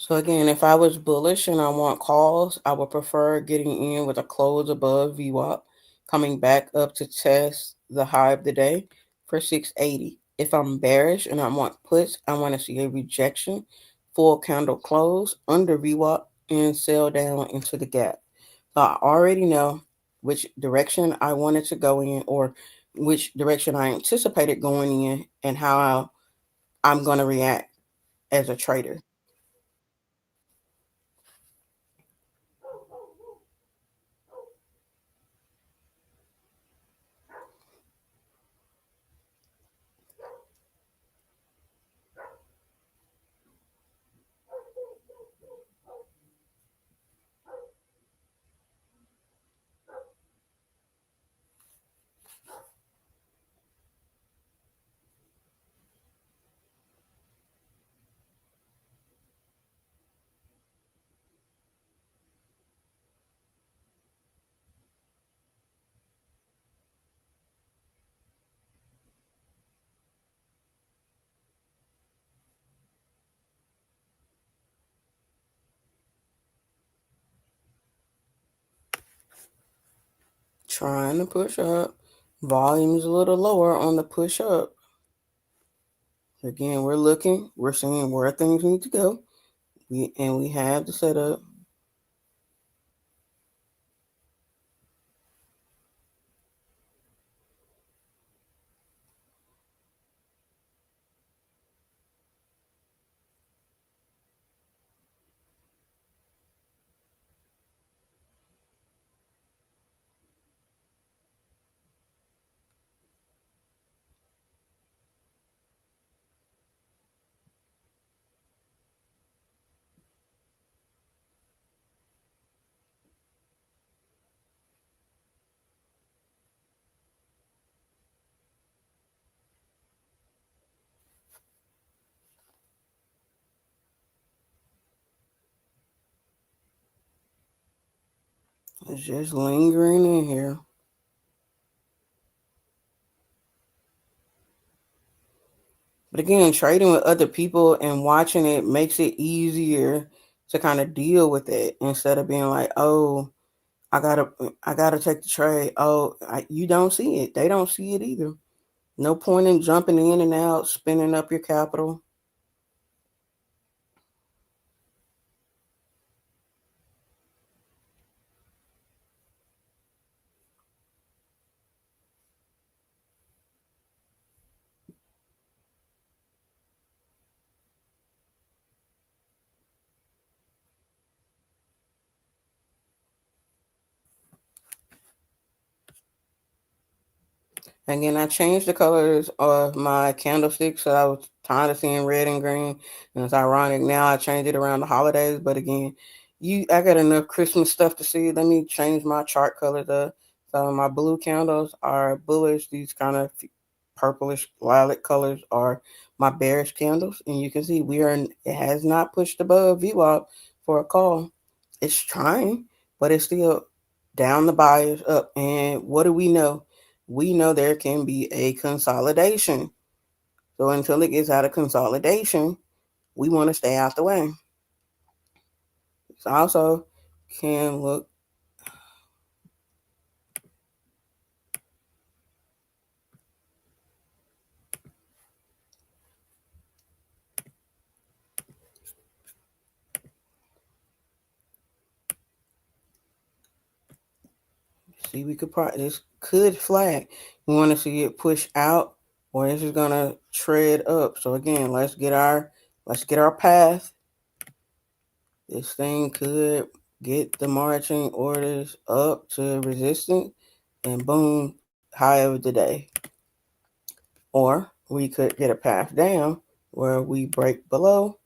So again, if I was bullish and I want calls, I would prefer getting in with a close above VWAP, coming back up to test the high of the day for 680. If I'm bearish and I want puts, I want to see a rejection, full candle close under VWAP and sell down into the gap. So I already know which direction I wanted to go in or which direction I anticipated going in and how I'm going to react as a trader. Trying to push up. Volume's a little lower on the push up. Again, we're seeing where things need to go. We have the setup. It's just lingering in here. But again, trading with other people and watching it makes it easier to kind of deal with it instead of being like, oh, I gotta take the trade. Oh, you don't see it. They don't see it either. No point in jumping in and out, spinning up your capital. Again, I changed the colors of my candlesticks. So I was tired of seeing red and green. And it's ironic now I changed it around the holidays. But again, I got enough Christmas stuff to see. Let me change my chart colors up. So my blue candles are bullish. These kind of purplish lilac colors are my bearish candles. And you can see it has not pushed above VWAP for a call. It's trying, but it's still down the buyers up. And what do we know? We know there can be a consolidation. So until it gets out of consolidation, we want to stay out the way. It's also can look, see, this could flag. We want to see it push out or this is going to tread up. So again, let's get our path. This thing could get the marching orders up to resistance and boom, high of the day. Or we could get a path down where we break below,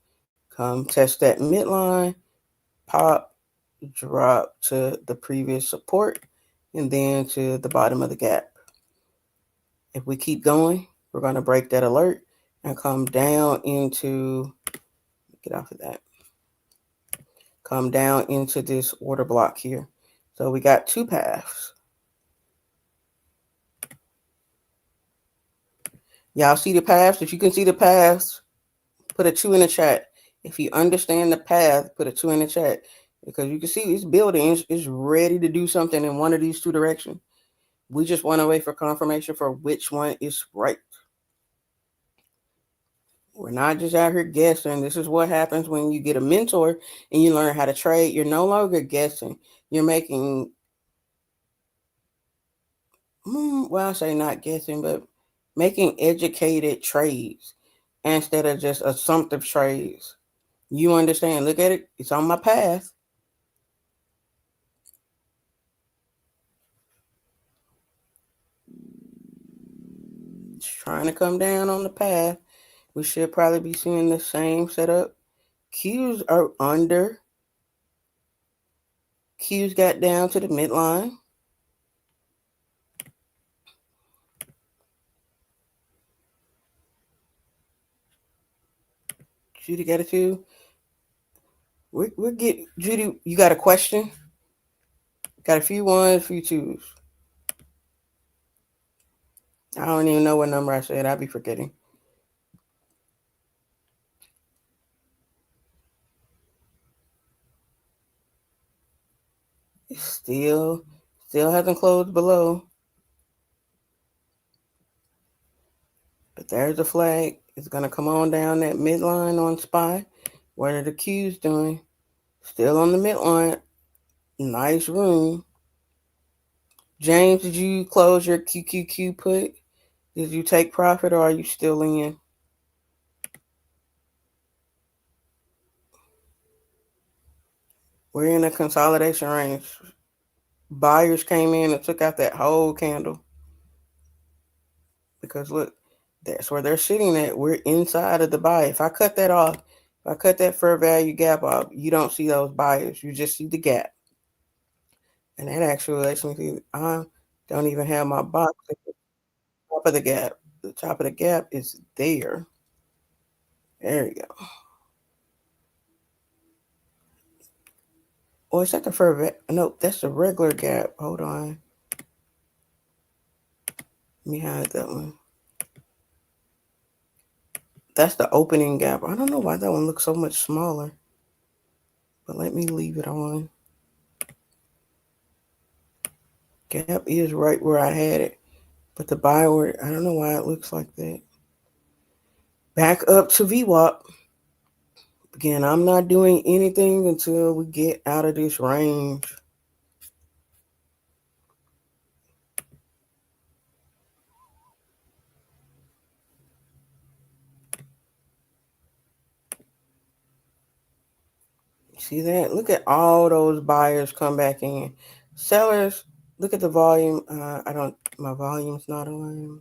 come test that midline, pop, drop to the previous support, and then to the bottom of the gap. If we keep going, we're going to break that alert and come down into, get off of that, come down into this order block here. So we got two paths. Y'all see the paths? If you can see the paths, put a 2 in the chat. If you understand the path, put a 2 in the chat because you can see it's building. It's ready to do something in one of these two directions. We just want to wait for confirmation for which one is right. We're not just out here guessing. This is what happens when you get a mentor and you learn how to trade. You're no longer guessing. You're making, well, I say not guessing, but making educated trades instead of just assumptive trades. You understand. Look at it. It's on my path. It's trying to come down on the path. We should probably be seeing the same setup. Qs are under. Qs got down to the midline. Judy got a two. We're getting Judy. You got a question? Got a few ones, a few twos. I don't even know what number I said. I'll be forgetting. It still hasn't closed below. But there's a flag. It's gonna come on down that midline on SPY. What are the Qs doing? Still on the midline. Nice room. James, did you close your QQQ put? Did you take profit or are you still in? We're in a consolidation range. Buyers came in and took out that whole candle. Because look, that's where they're sitting at. We're inside of the buy. If I cut that off, if I cut that fair value gap off, you don't see those buyers. You just see the gap. And that actually lets me see I don't even have my box at the top of the gap. The top of the gap is there. There you go. Oh, is that the fair value? No, that's the regular gap. Hold on. Let me hide that one. That's the opening gap. I don't know why that one looks so much smaller. But let me leave it on. Gap is right where I had it. But the buy order, I don't know why it looks like that. Back up to VWAP. Again, I'm not doing anything until we get out of this range. See that? Look at all those buyers come back in. Sellers, look at the volume. My volume's not on.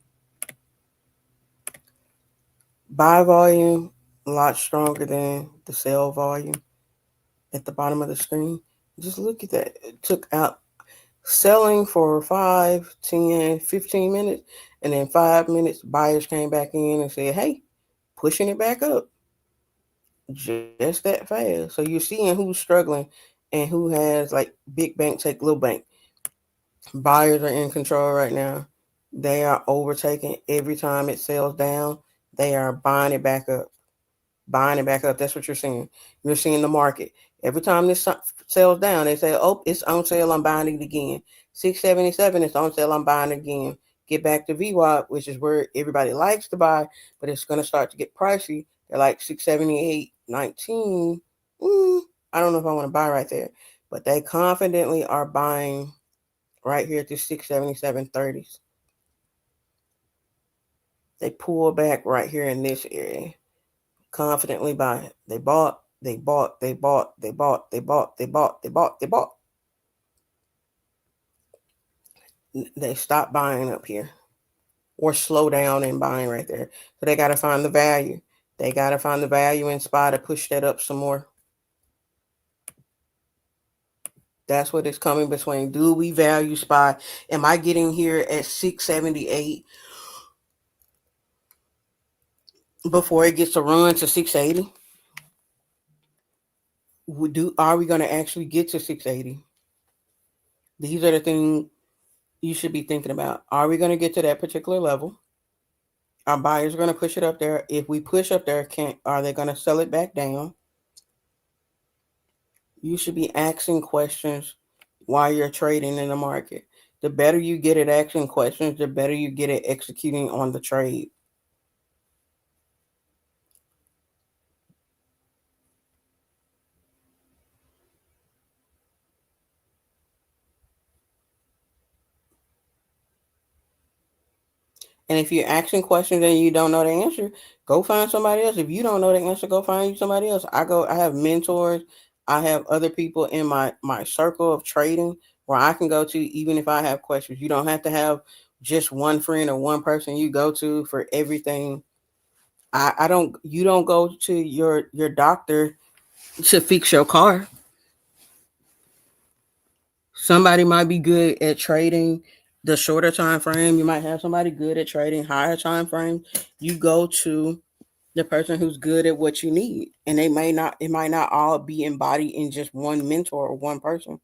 Buy volume, a lot stronger than the sell volume at the bottom of the screen. Just look at that. It took out selling for 5, 10, 15 minutes. And then 5 minutes, buyers came back in and said, hey, pushing it back up. Just that fast. So you're seeing who's struggling and who has like big bank take little bank. Buyers are in control right now. They are overtaking every time it sells down. They are buying it back up. Buying it back up. That's what you're seeing. You're seeing the market. Every time this sells down, they say, oh, it's on sale. I'm buying it again. 677, it's on sale. I'm buying it again. Get back to VWAP, which is where everybody likes to buy, but it's going to start to get pricey. They're like 678.19. I don't know if I want to buy right there, but they confidently are buying right here at the 677.30s. They pull back right here in this area. Confidently buy. They bought. They stopped buying up here or slow down in buying right there. So they got to find the value. They got to find the value in SPY to push that up some more. That's what it's coming between. Do we value SPY? Am I getting here at 678 before it gets a run to 680? Are we going to actually get to 680? These are the things you should be thinking about. Are we going to get to that particular level? Our buyers are going to push it up there. If we push up there, are they going to sell it back down? You should be asking questions while you're trading in the market. The better you get at asking questions, the better you get at executing on the trade. And if you're asking questions and you don't know the answer, go find somebody else. If you don't know the answer, go find somebody else. I have mentors. I have other people in my circle of trading where I can go to even if I have questions. You don't have to have just one friend or one person you go to for everything. I don't you don't go to your doctor to fix your car. Somebody might be good at trading the shorter time frame. You might have somebody good at trading higher time frame. You go to the person who's good at what you need, and it might not all be embodied in just one mentor or one person.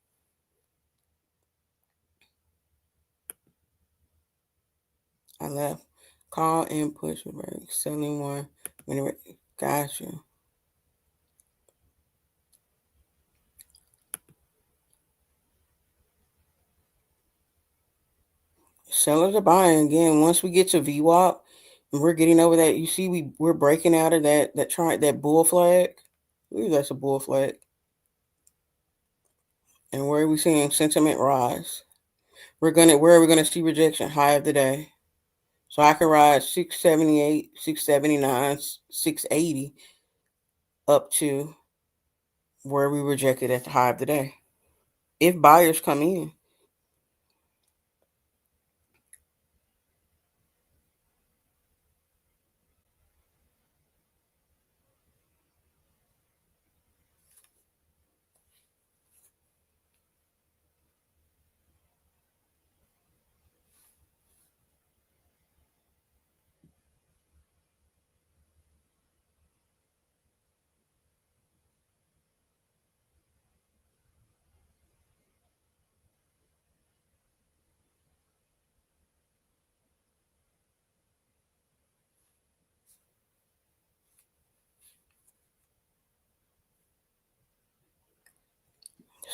I left. Call and push the break. Selling one. Gotcha. Sellers are buying again. Once we get to VWAP and we're getting over that, you see we're breaking out of that bull flag. Ooh, that's a bull flag. And where are we seeing sentiment rise? Where are we gonna see rejection? High of the day. So I can ride 678, 679, 680 up to where we rejected at the high of the day. If buyers come in.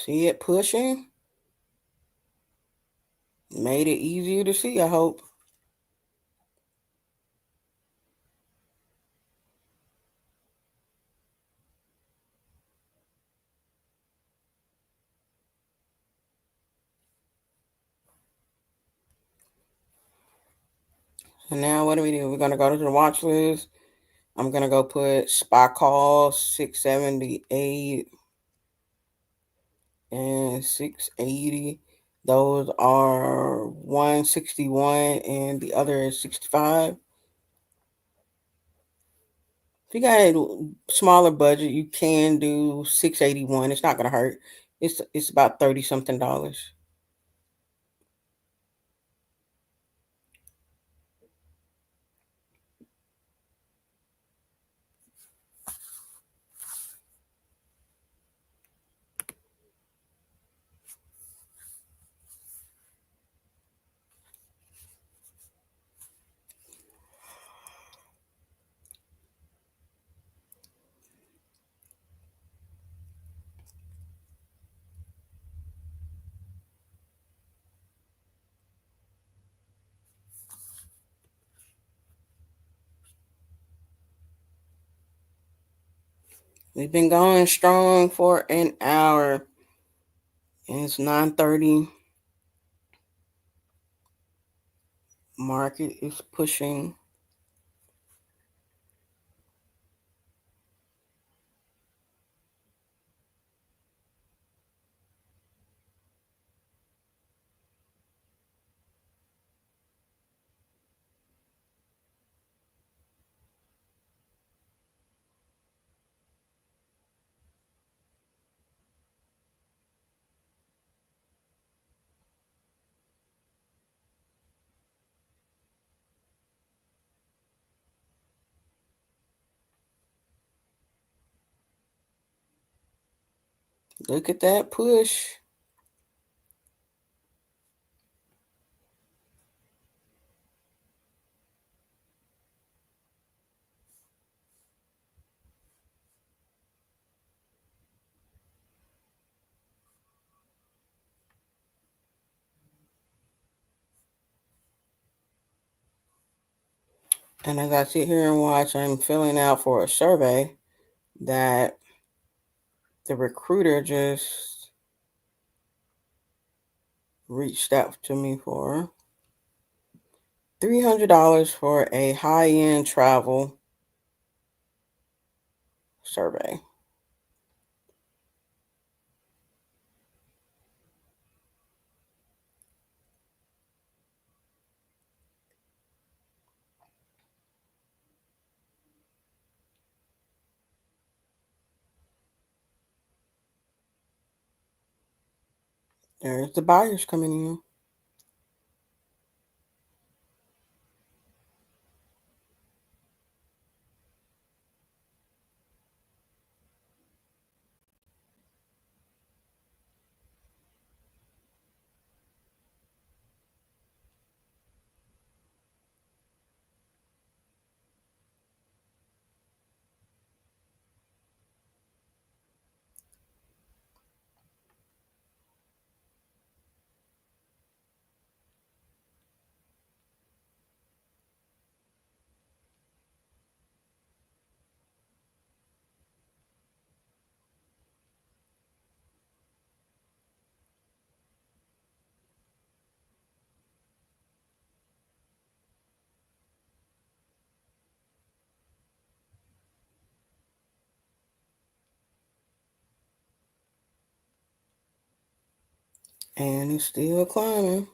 See it pushing. Made it easier to see, I hope. So now what do we do? We're gonna go to the watch list. I'm gonna go put spy call 678 and 680. Those are 161 and the other is 65. If you got a smaller budget, you can do 681. It's not gonna hurt. It's about 30 something dollars. We've been going strong for an hour. And it's 9:30. Market is pushing. Look at that push. And as I sit here and watch, I'm filling out for a survey that the recruiter just reached out to me for. $300 for a high-end travel survey. There's the buyers coming in. And it's still climbing.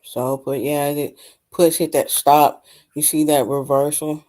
So, but yeah, it puts hit that stop. You see that reversal?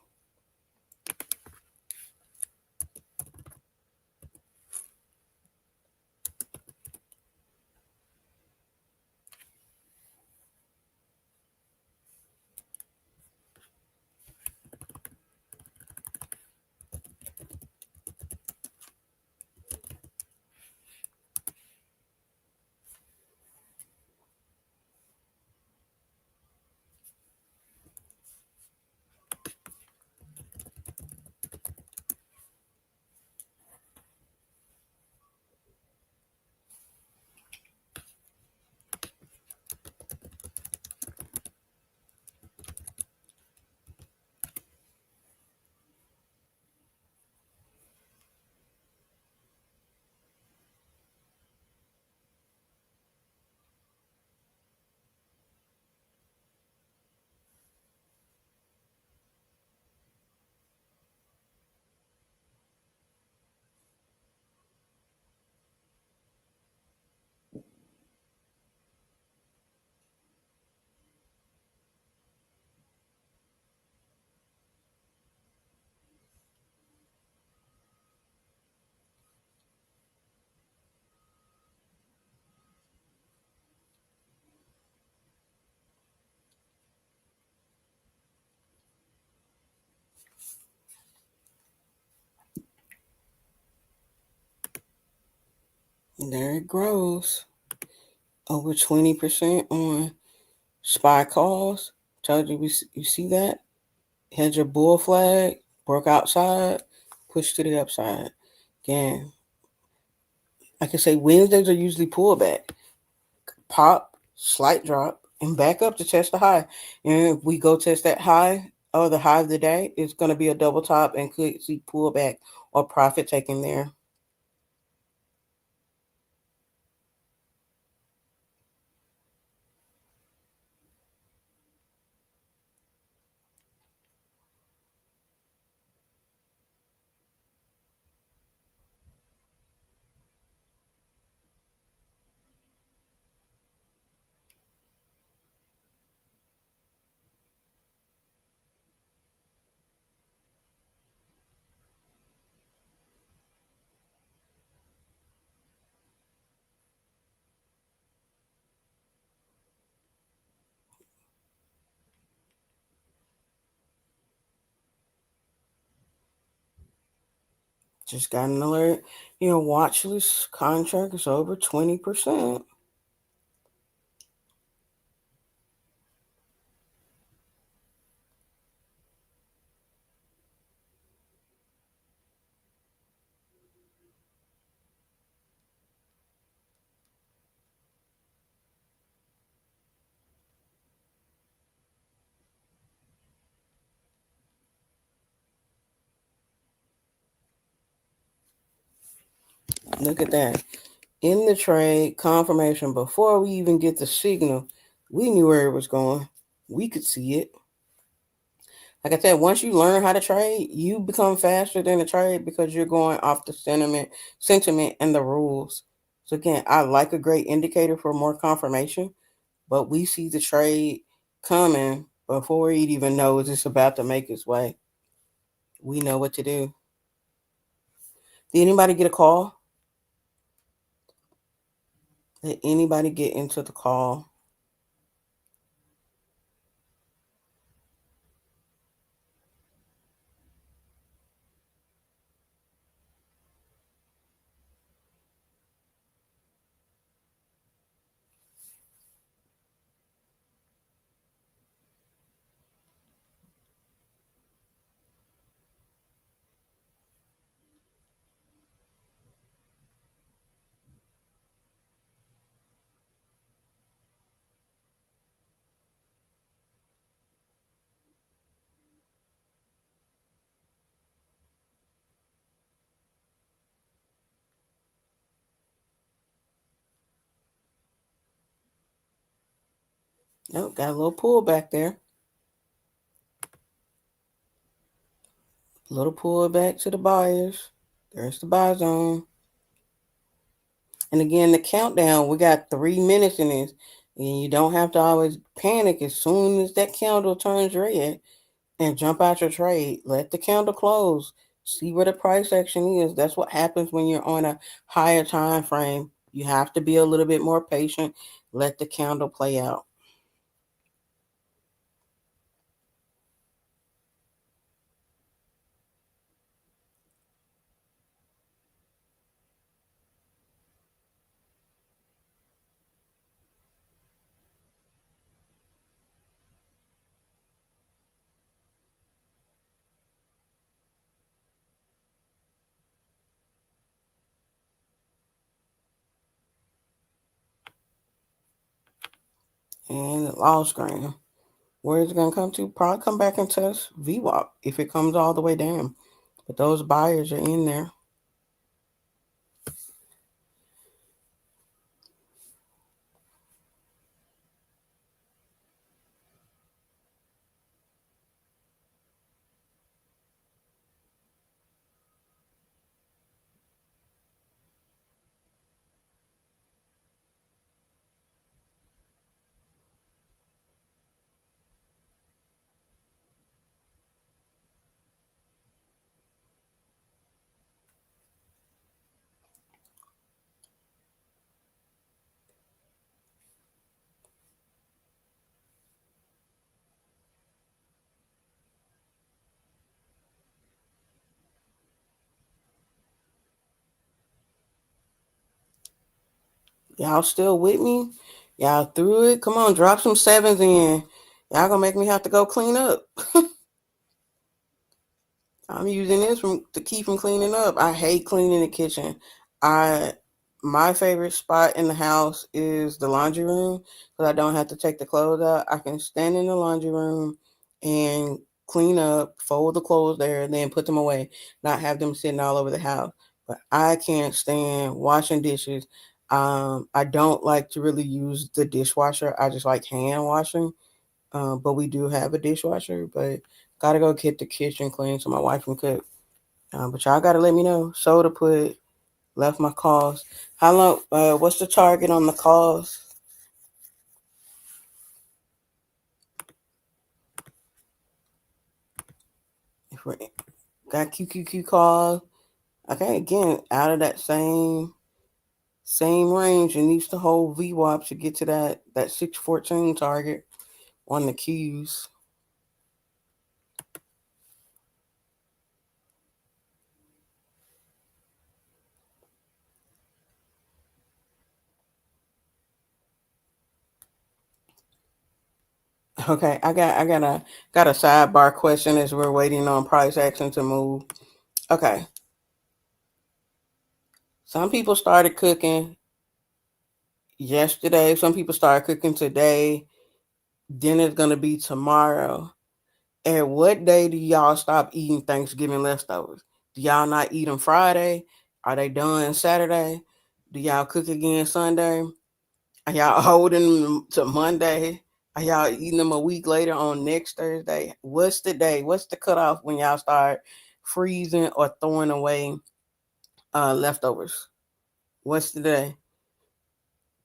And there it grows. Over 20% on SPY calls. Told you, you see that? Had your bull flag, broke outside, pushed to the upside. Again, I can say Wednesdays are usually pullback. Pop, slight drop, and back up to test the high. And if we go test that high or the high of the day, it's going to be a double top and could see pullback or profit taking there. Just got an alert. Your watch list contract is over 20%. Look at that. In the trade confirmation, before we even get the signal, we knew where it was going. We could see it. Like I said, once you learn how to trade, you become faster than the trade because you're going off the sentiment and the rules. So again, I like a great indicator for more confirmation, but we see the trade coming before it even knows it's about to make its way. We know what to do. Did anybody get a call? Did anybody get into the call? Nope, got a little pullback there. A little pullback to the buyers. There's the buy zone. And again, the countdown, we got 3 minutes in this. And you don't have to always panic as soon as that candle turns red and jump out your trade. Let the candle close. See where the price action is. That's what happens when you're on a higher time frame. You have to be a little bit more patient. Let the candle play out. And the loss screen. Where is it going to come to? Probably come back and test VWAP if it comes all the way down. But those buyers are in there. Y'all still with me? Y'all through it? Come on, drop some sevens in. Y'all gonna make me have to go clean up. I'm using this to keep from cleaning up. I hate cleaning the kitchen. I My favorite spot in the house is the laundry room because I don't have to take the clothes out. I can stand in the laundry room and clean up, fold the clothes there, and then put them away, not have them sitting all over the house. But I can't stand washing dishes. I don't like to really use the dishwasher. I just like hand washing. But we do have a dishwasher, but gotta go get the kitchen clean so my wife can cook. But y'all gotta let me know. Soda put left my calls. How long? What's the target on the calls? If we got QQQ calls, okay. Again, out of that same range, it needs to hold VWAP to get to that 614 target on the Qs. Okay, I got a sidebar question as we're waiting on price action to move. Okay, some people started cooking yesterday. Some people started cooking today. Dinner's gonna be tomorrow. And what day do y'all stop eating Thanksgiving leftovers? Do y'all not eat them Friday? Are they done Saturday? Do y'all cook again Sunday? Are y'all holding them to Monday? Are y'all eating them a week later on next Thursday? What's the day? What's the cutoff when y'all start freezing or throwing away leftovers? What's the day?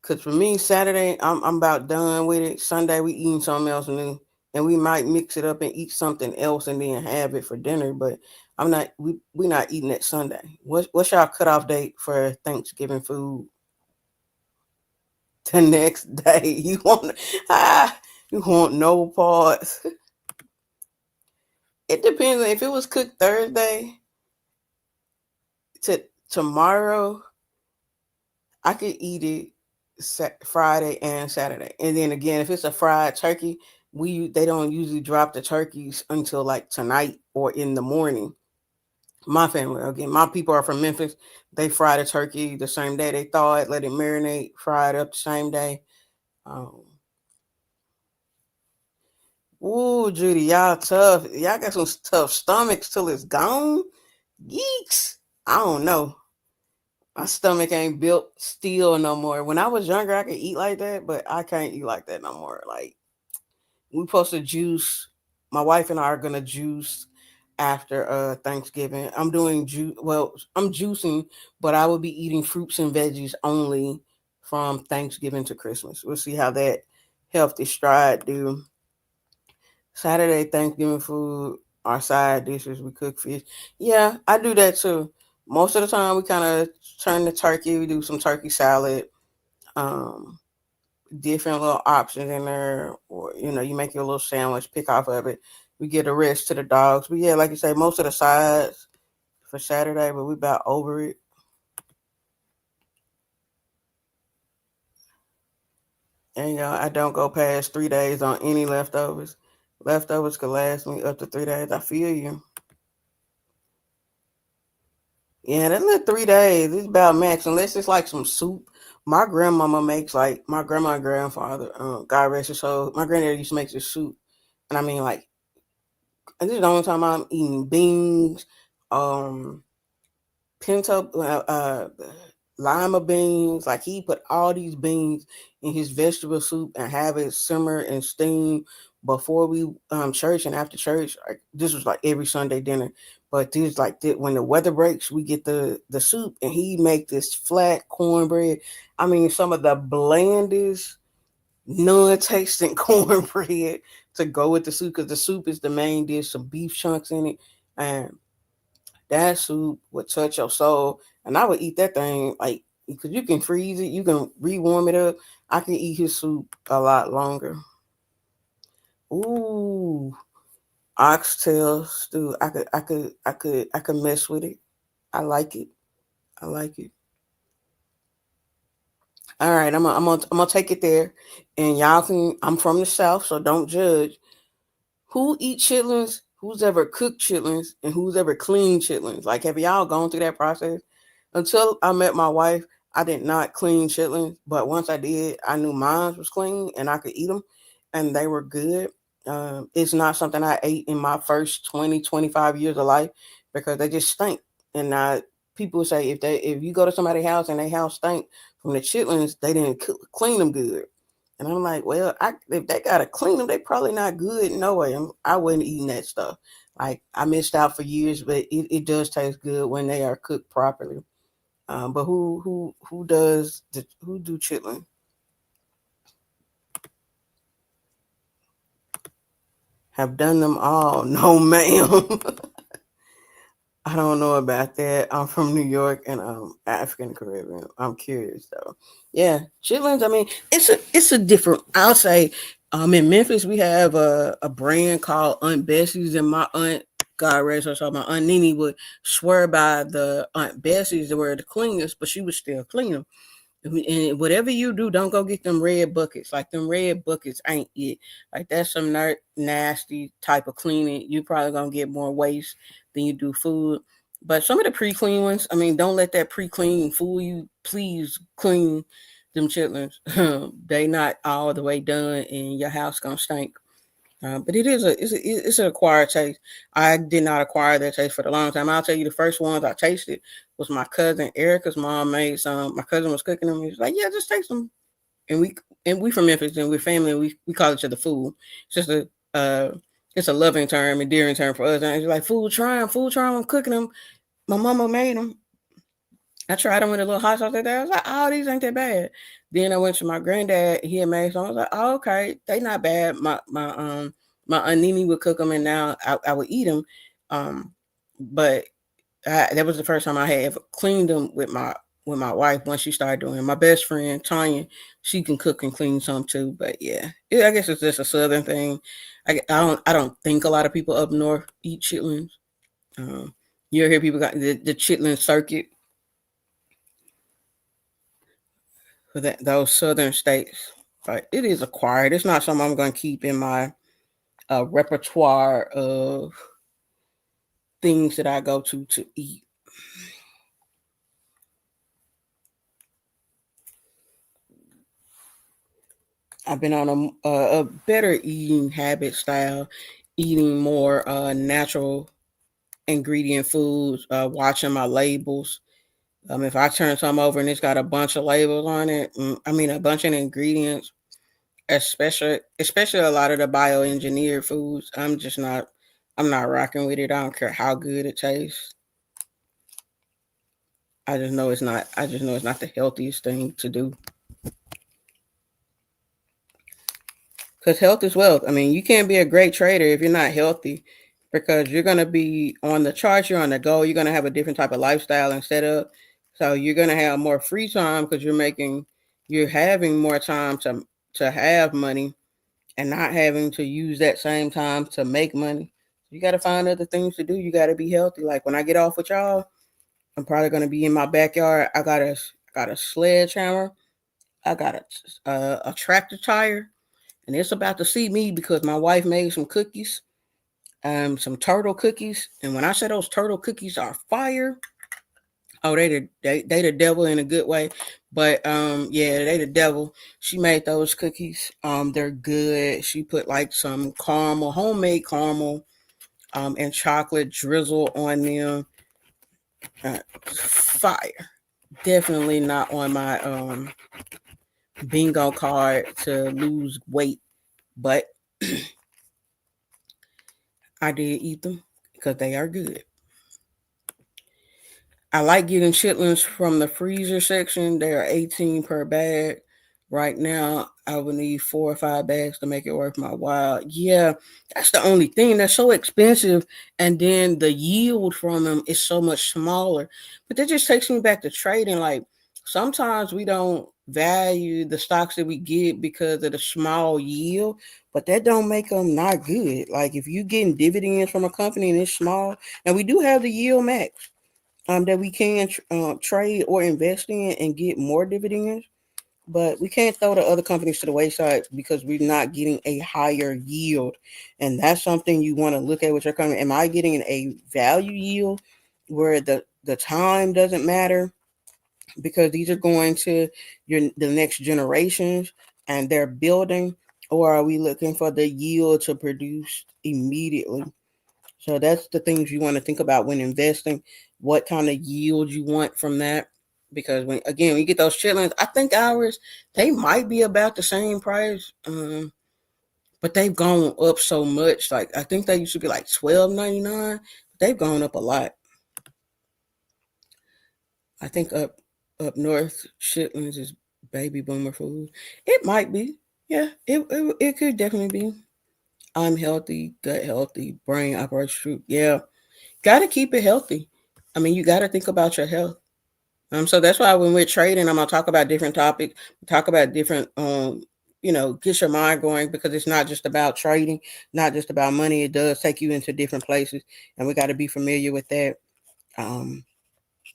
Cause for me, Saturday I'm about done with it. Sunday we eating something else new, and we might mix it up and eat something else and then have it for dinner. But I'm not we not eating it Sunday. What's y'all cutoff date for Thanksgiving food? The next day ah you want no parts. It depends. If it was cooked Thursday to tomorrow, I could eat it Friday and Saturday. And then again, if it's a fried turkey, they don't usually drop the turkeys until like tonight or in the morning. My family, again, my people are from Memphis. They fry the turkey the same day they thaw it, let it marinate, fry it up the same day. Um, Ooh, Judy, y'all tough. Y'all got some tough stomachs till it's gone. Yeeks. I don't know. My stomach ain't built steel no more. When I was younger, I could eat like that, but I can't eat like that no more. Like we supposed to juice. My wife and I are gonna juice after Thanksgiving. I'm doing juice. Well, I'm juicing, but I will be eating fruits and veggies only from Thanksgiving to Christmas. We'll see how that healthy stride do. Saturday Thanksgiving food, our side dishes, we cook fish. Yeah, I do that too. Most of the time, we kind of turn the turkey. We do some turkey salad, um, different little options in there, or you make your little sandwich, pick off of it. We get a rest to the dogs. But yeah, like you say, most of the sides for Saturday, but we about over it. And I don't go past 3 days on any leftovers. Leftovers could last me up to 3 days. I feel you. Yeah, that little 3 days is about max, unless it's like some soup. My grandmama makes like my grandma and grandfather, God rest his soul. My granddad used to make this soup, and I mean like, and this is the only time I'm eating beans, um, pinto, lima beans. Like he put all these beans in his vegetable soup and have it simmer and steam before we church and after church. Like, this was like every Sunday dinner. But this like when the weather breaks, we get the soup and he make this flat cornbread. I mean, some of the blandest, non-tasting cornbread to go with the soup because the soup is the main dish. Some beef chunks in it, and that soup would touch your soul. And I would eat that thing like because you can freeze it, you can rewarm it up. I can eat his soup a lot longer. Ooh, oxtail stew. I could mess with it. I like it. I like it. All right, I'm gonna take it there, and y'all can. I'm from the south, so don't judge. Who eat chitlins? Who's ever cooked chitlins? And who's ever cleaned chitlins? Like, have y'all gone through that process? Until I met my wife, I did not clean chitlins. But once I did, I knew mine was clean and I could eat them and they were good. It's not something I ate in my first 20, 25 years of life because they just stink. And people say if you go to somebody's house and their house stink from the chitlins, they didn't clean them good. And I'm like, well, if they gotta clean them, they probably not good. No way. I wasn't eating that stuff. Like I missed out for years, but it does taste good when they are cooked properly. But who do chitlin? Have done them all? No, ma'am. I don't know about that. I'm from New York and African Caribbean. I'm curious though. Yeah, chitlins. I mean, it's a different. I'll say, in Memphis we have a brand called Aunt Bessie's, and my aunt, God rest her soul, my aunt Nene would swear by the Aunt Bessie's that were the cleanest, but she would still clean them. And whatever you do, don't go get them red buckets. Like them red buckets ain't it. Like that's some nasty type of cleaning. You probably gonna get more waste than you do food. But some of the pre-clean ones, I mean, don't let that pre-clean fool you. Please clean them chitlins. They not all the way done, and your house gonna stink. But it's an acquired taste. I did not acquire that taste for the long time. I'll tell you, the first ones I tasted was my cousin Erica's mom made some. My cousin was cooking them. He was like, "Yeah, just taste them." And we from Memphis and we're family. And we call each other food. It's just it's a loving term, endearing term for us. And it's like food, try them, food, try them. I'm cooking them. My mama made them. I tried them with a little hot sauce like that. I was like, "Oh, these ain't that bad." Then I went to my granddad. He had made some. I was like, "Oh, okay, they not bad." My aunt Nini would cook them, and now I would eat them. But that was the first time I had ever cleaned them with my wife. Once she started doing it. My best friend Tanya, she can cook and clean some too. But I guess it's just a southern thing. I don't think a lot of people up north eat chitlins. You'll hear people got the chitlin circuit for those southern states. But it is acquired. It's not something I'm going to keep in my repertoire of things that I go to eat. I've been on a better eating habit style, eating more natural ingredient foods, watching my labels. If I turn something over and it's got a bunch of labels on it, I mean a bunch of ingredients, especially a lot of the bioengineered foods, I'm not rocking with it. I don't care how good it tastes. I just know it's not the healthiest thing to do. Because health is wealth. I mean, you can't be a great trader if you're not healthy, because you're going to be on the chart, you're on the go, you're going to have a different type of lifestyle and setup. So you're going to have more free time because you're having more time to have money and not having to use that same time to make money. You got to find other things to do. You got to be healthy. Like when I get off with y'all, I'm probably going to be in my backyard. I got a sledgehammer. I got a tractor tire, and it's about to see me because my wife made some cookies, some turtle cookies. And when I say those turtle cookies are fire, oh, they the devil in a good way. But yeah, they the devil. She made those cookies. They're good. She put like some caramel, homemade caramel, and chocolate drizzle on them. Fire. Definitely not on my bingo card to lose weight, but I did eat them because they are good. I like getting chitlins from the freezer section. They are 18 per bag. Right now, I would need 4 or 5 bags to make it worth my while. Yeah, that's the only thing. They're so expensive, and then the yield from them is so much smaller. But that just takes me back to trading. Like sometimes we don't value the stocks that we get because of the small yield, but that don't make them not good. Like if you getting dividends from a company and it's small, and we do have the yield max that we can trade or invest in and get more dividends. But we can't throw the other companies to the wayside because we're not getting a higher yield. And that's something you want to look at with your company. Am I getting a value yield where the time doesn't matter because these are going to the next generations and they're building? Or are we looking for the yield to produce immediately? So that's the things you want to think about when investing. What kind of yield you want from that? Because when you get those chitlins, I think ours they might be about the same price, but they've gone up so much. Like I think they used to be like $12.99. They've gone up a lot. I think up north, chitlins is baby boomer food. It might be, yeah. It could definitely be. I'm healthy, gut healthy, brain operates true. Yeah, got to keep it healthy. I mean, you got to think about your health. So that's why when we're trading, I'm gonna talk about different topics, talk about different, get your mind going because it's not just about trading, not just about money. It does take you into different places, and we got to be familiar with that. Um,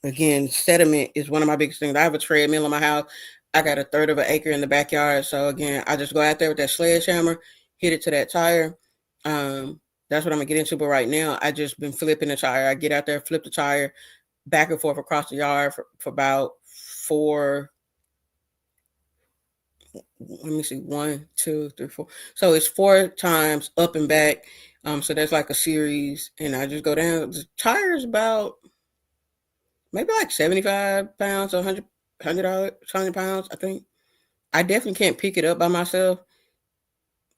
Again, sediment is one of my biggest things. I have a treadmill in my house. I got a third of an acre in the backyard. So again, I just go out there with that sledgehammer, hit it to that tire. That's what I'm gonna get into. But right now, I just been flipping the tire. I get out there, flip the tire back and forth across the yard for about four. Let me see, 1, 2, 3, 4. So it's 4 times up and back. So that's like a series, and I just go down. The tire is about maybe like 75 pounds, 100 pounds. I think I definitely can't pick it up by myself.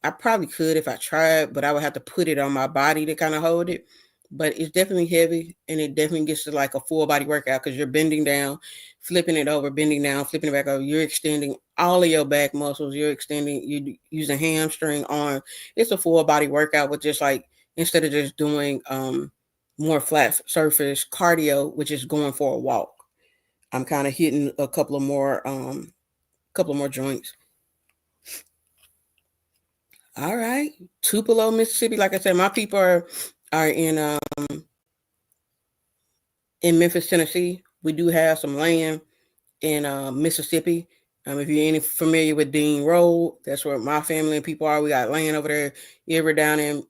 I probably could if I tried, but I would have to put it on my body to kind of hold it. But it's definitely heavy, and it definitely gets to like a full body workout because you're bending down, flipping it over, bending down, flipping it back over. You're extending all of your back muscles. You're extending. You're using hamstring, arm. It's a full body workout with just like instead of just doing more flat surface cardio, which is going for a walk. I'm kind of hitting a couple of more joints. All right. Tupelo, Mississippi. Like I said, my people are in Memphis, Tennessee. We do have some land in Mississippi. If you're any familiar with Dean Road, that's where my family and people are. We got land over there. Ever down in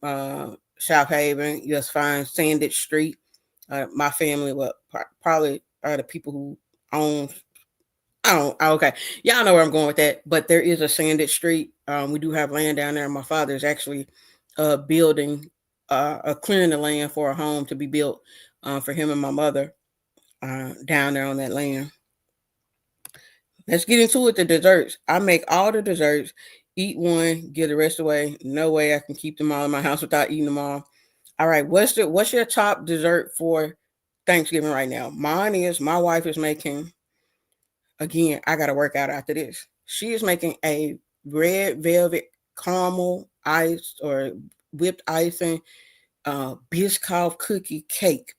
South Haven, you just find Sandage Street. My family, probably are the people who own. I don't. Okay, y'all know where I'm going with that. But there is a Sandage Street. We do have land down there. My father is actually building, clearing the land for a home to be built for him and my mother down there on that land. Let's get into it. The desserts. I make all the desserts. Eat one, give the rest away. No way I can keep them all in my house without eating them all. All right. What's your top dessert for Thanksgiving right now? Mine is my wife is making. Again, I got to work out after this. She is making a red velvet caramel ice or whipped icing Biscoff cookie cake.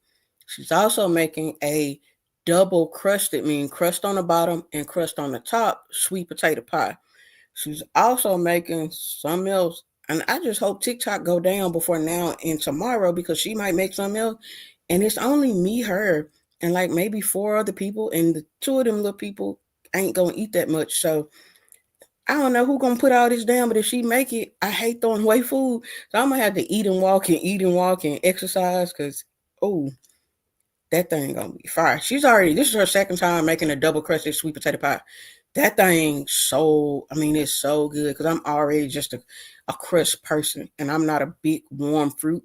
She's also making a double crusted, meaning crust on the bottom and crust on the top, sweet potato pie. She's also making something else. And I just hope TikTok go down before now and tomorrow because she might make something else. And it's only me, her, and like maybe 4 other people. And the 2 of them little people ain't gonna eat that much. So I don't know who gonna put all this down, but if she make it, I hate throwing away food. So I'm gonna have to eat and walk and exercise because oh, that thing gonna be fire. This is her second time making a double crusted sweet potato pie. That thing it's so good because I'm already just a crust person and I'm not a big warm fruit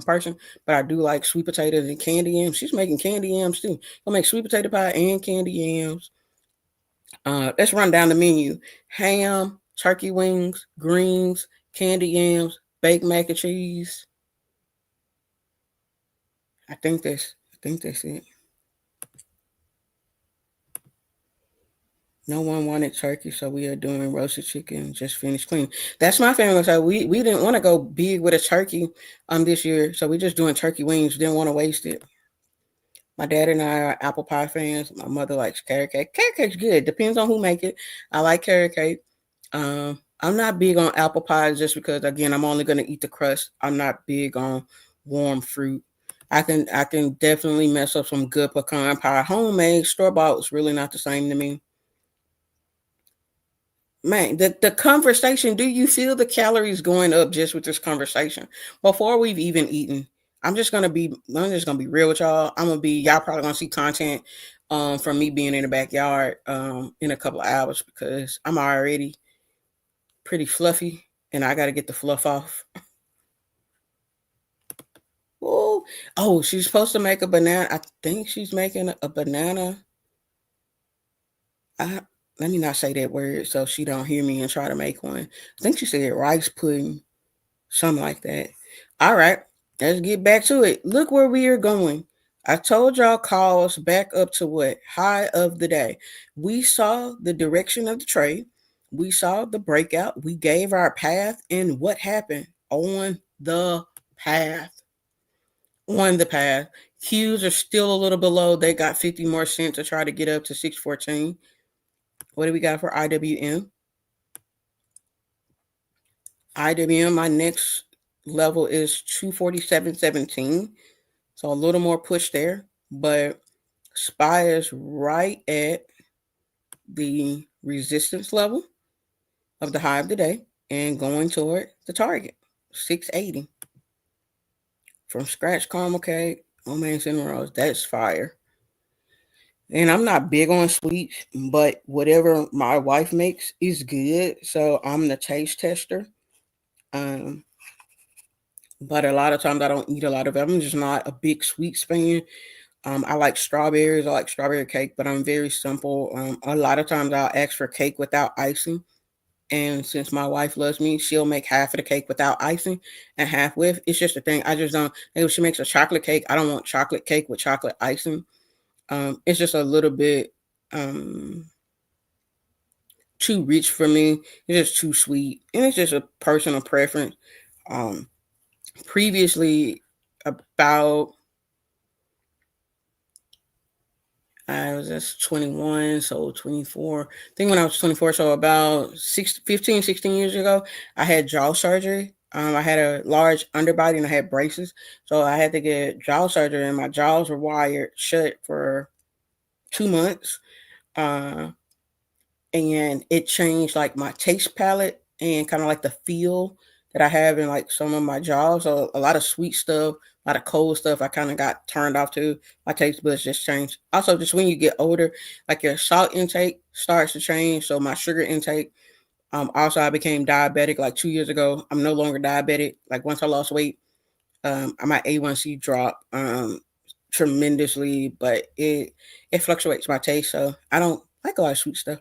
person, but I do like sweet potatoes and candy yams. She's making candy yams too. Gonna make sweet potato pie and candy yams. Let's run down the menu. Ham, turkey wings, greens, candy yams, baked mac and cheese. I think that's it. No one wanted turkey, so we are doing roasted chicken. Just finished cleaning. That's my family. So we didn't want to go big with a turkey this year, so we just doing turkey wings. Didn't want to waste it. My dad and I are apple pie fans. My mother likes carrot cake. Carrot cake's good. Depends on who make it. I like carrot cake. I'm not big on apple pies just because again I'm only gonna eat the crust. I'm not big on warm fruit. I can definitely mess up some good pecan pie. Homemade store bought is really not the same to me. Man, the conversation, do you feel the calories going up just with this conversation? Before we've even eaten, I'm just gonna be real with y'all. Y'all probably gonna see content from me being in the backyard in a couple of hours because I'm already pretty fluffy and I gotta get the fluff off. Ooh. Oh, she's supposed to make a banana. I think she's making a banana. I, Let me not say that word so she don't hear me and try to make one. I think she said rice pudding. Something like that. All right, let's get back to it. Look where we are going. I told y'all calls back up to what? High of the day. We saw the direction of the trade. We saw the breakout. We gave our path. And what happened? On the path. On the path. Qs are still a little below. They got 50 more cents to try to get up to 614. What do we got for IWM? IWM, my next level is 247.17. So a little more push there. But SPY is right at the resistance level of the high of the day and going toward the target, 680. From scratch caramel cake, romaine cinnamon rolls, that's fire. And I'm not big on sweets, but whatever my wife makes is good. So I'm the taste tester. Um, but a lot of times I don't eat a lot of it. I'm just not a big sweets fan. I like strawberries. I like strawberry cake, but I'm very simple. A lot of times I'll ask for cake without icing. And since my wife loves me, she'll make half of the cake without icing and half with. It's just a thing. I just don't. If she makes a chocolate cake, I don't want chocolate cake with chocolate icing. It's just a little bit too rich for me. It's just too sweet, and it's just a personal preference. Um, Previously, about I was just 21, so 24. I think when I was 24, so about 15, 16 years ago, I had jaw surgery. I had a large underbody and I had braces. So I had to get jaw surgery and my jaws were wired shut for 2 months. Uh, and it changed like my taste palette and kind of like the feel that I have in like some of my jaws. So a lot of sweet stuff, a lot of cold stuff, I kind of got turned off to. My taste buds just changed. Also, just when you get older, like your salt intake starts to change. So my sugar intake. Also, I became diabetic like 2 years ago. I'm no longer diabetic. Like once I lost weight, my A1C dropped tremendously, but it fluctuates my taste. So I don't like a lot of sweet stuff.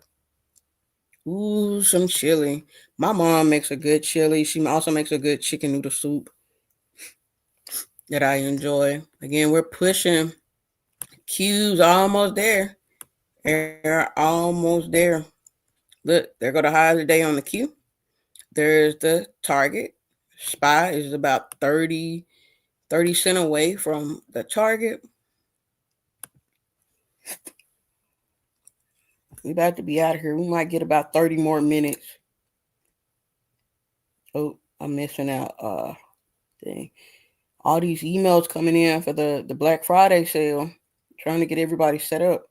Ooh, some chili. My mom makes a good chili. She also makes a good chicken noodle soup that I enjoy. Again, we're pushing Q's almost there. They're almost there. Look, there go the high of the day on the Q. There's the target. SPY is about 30 cents away from the target. We about to be out of here. We might get about 30 more minutes. Oh, I'm missing out. Thing. All these emails coming in for the Black Friday sale. Trying to get everybody set up.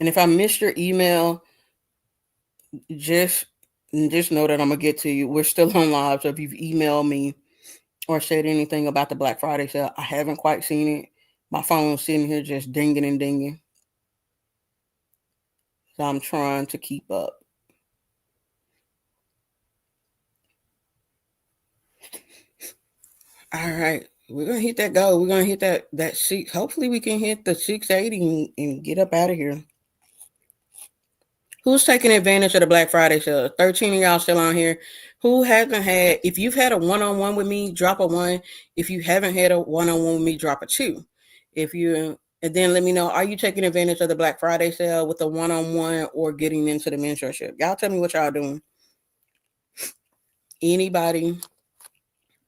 And if I missed your email, just know that I'm gonna get to you. We're still on live, so if you've emailed me or said anything about the Black Friday sale, I haven't quite seen it. My phone's sitting here just dinging and dinging. So I'm trying to keep up. All right. We're gonna hit that goal. We're gonna hit that six. Hopefully we can hit the 680 and get up out of here. Who's taking advantage of the Black Friday sale? 13 of y'all still on here. Who hasn't had, if you've had a one-on-one with me, drop a one. If you haven't had a one-on-one with me, drop a two. And then let me know, are you taking advantage of the Black Friday sale with a one-on-one or getting into the mentorship? Y'all tell me what y'all doing. Anybody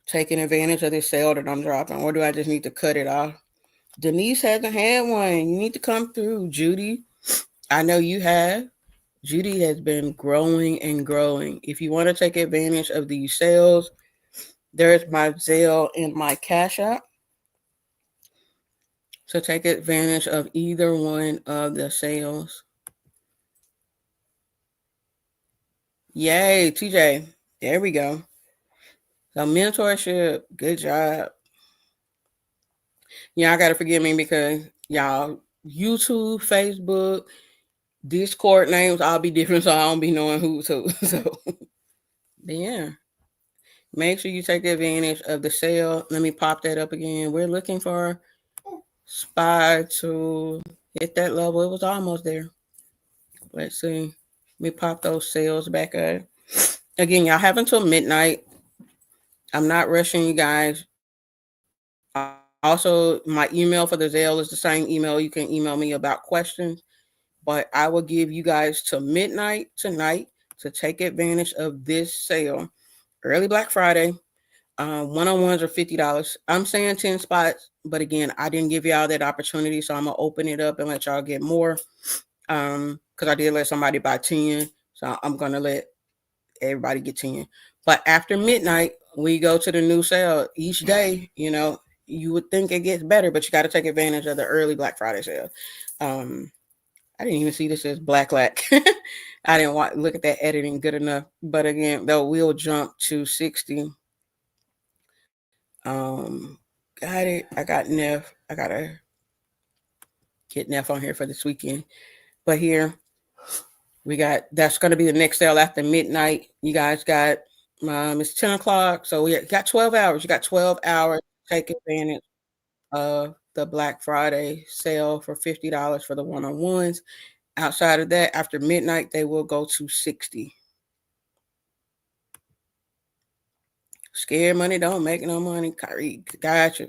taking advantage of this sale that I'm dropping, or do I just need to cut it off? Denise hasn't had one. You need to come through. Judy, I know you have. Judy has been growing and growing. If you want to take advantage of these sales, there's my Zelle and my Cash App. So take advantage of either one of the sales. Yay, TJ. There we go. So mentorship, good job. Y'all got to forgive me because y'all, YouTube, Facebook, Discord names all be different, so I don't be knowing who's who. So, yeah. Make sure you take advantage of the sale. Let me pop that up again. We're looking for SPY to hit that level. It was almost there. Let's see. Let me pop those sales back up. Again, y'all have until midnight. I'm not rushing you guys. Also, my email for the Zelle is the same email. You can email me about questions. But I will give you guys to midnight tonight to take advantage of this sale. Early Black Friday. One-on-ones are $50. I'm saying 10 spots, but again, I didn't give y'all that opportunity, so I'm gonna open it up and let y'all get more. Because I did let somebody buy 10, so I'm gonna let everybody get 10. But after midnight, we go to the new sale each day. you would think it gets better, but you got to take advantage of the early Black Friday sale. I didn't even see this as black lack. I didn't look at that editing good enough. But again, though, we'll jump to 60. Got it. I got Neff. I gotta get Neff on here for this weekend. But here we got, that's gonna be the next sale after midnight. You guys got it's 10 o'clock. So we got 12 hours. You got 12 hours to take advantage of the Black Friday sale for $50 for the one-on-ones. Outside of that, after midnight, they will go to 60. Scared money don't make no money. Kyrie, gotcha.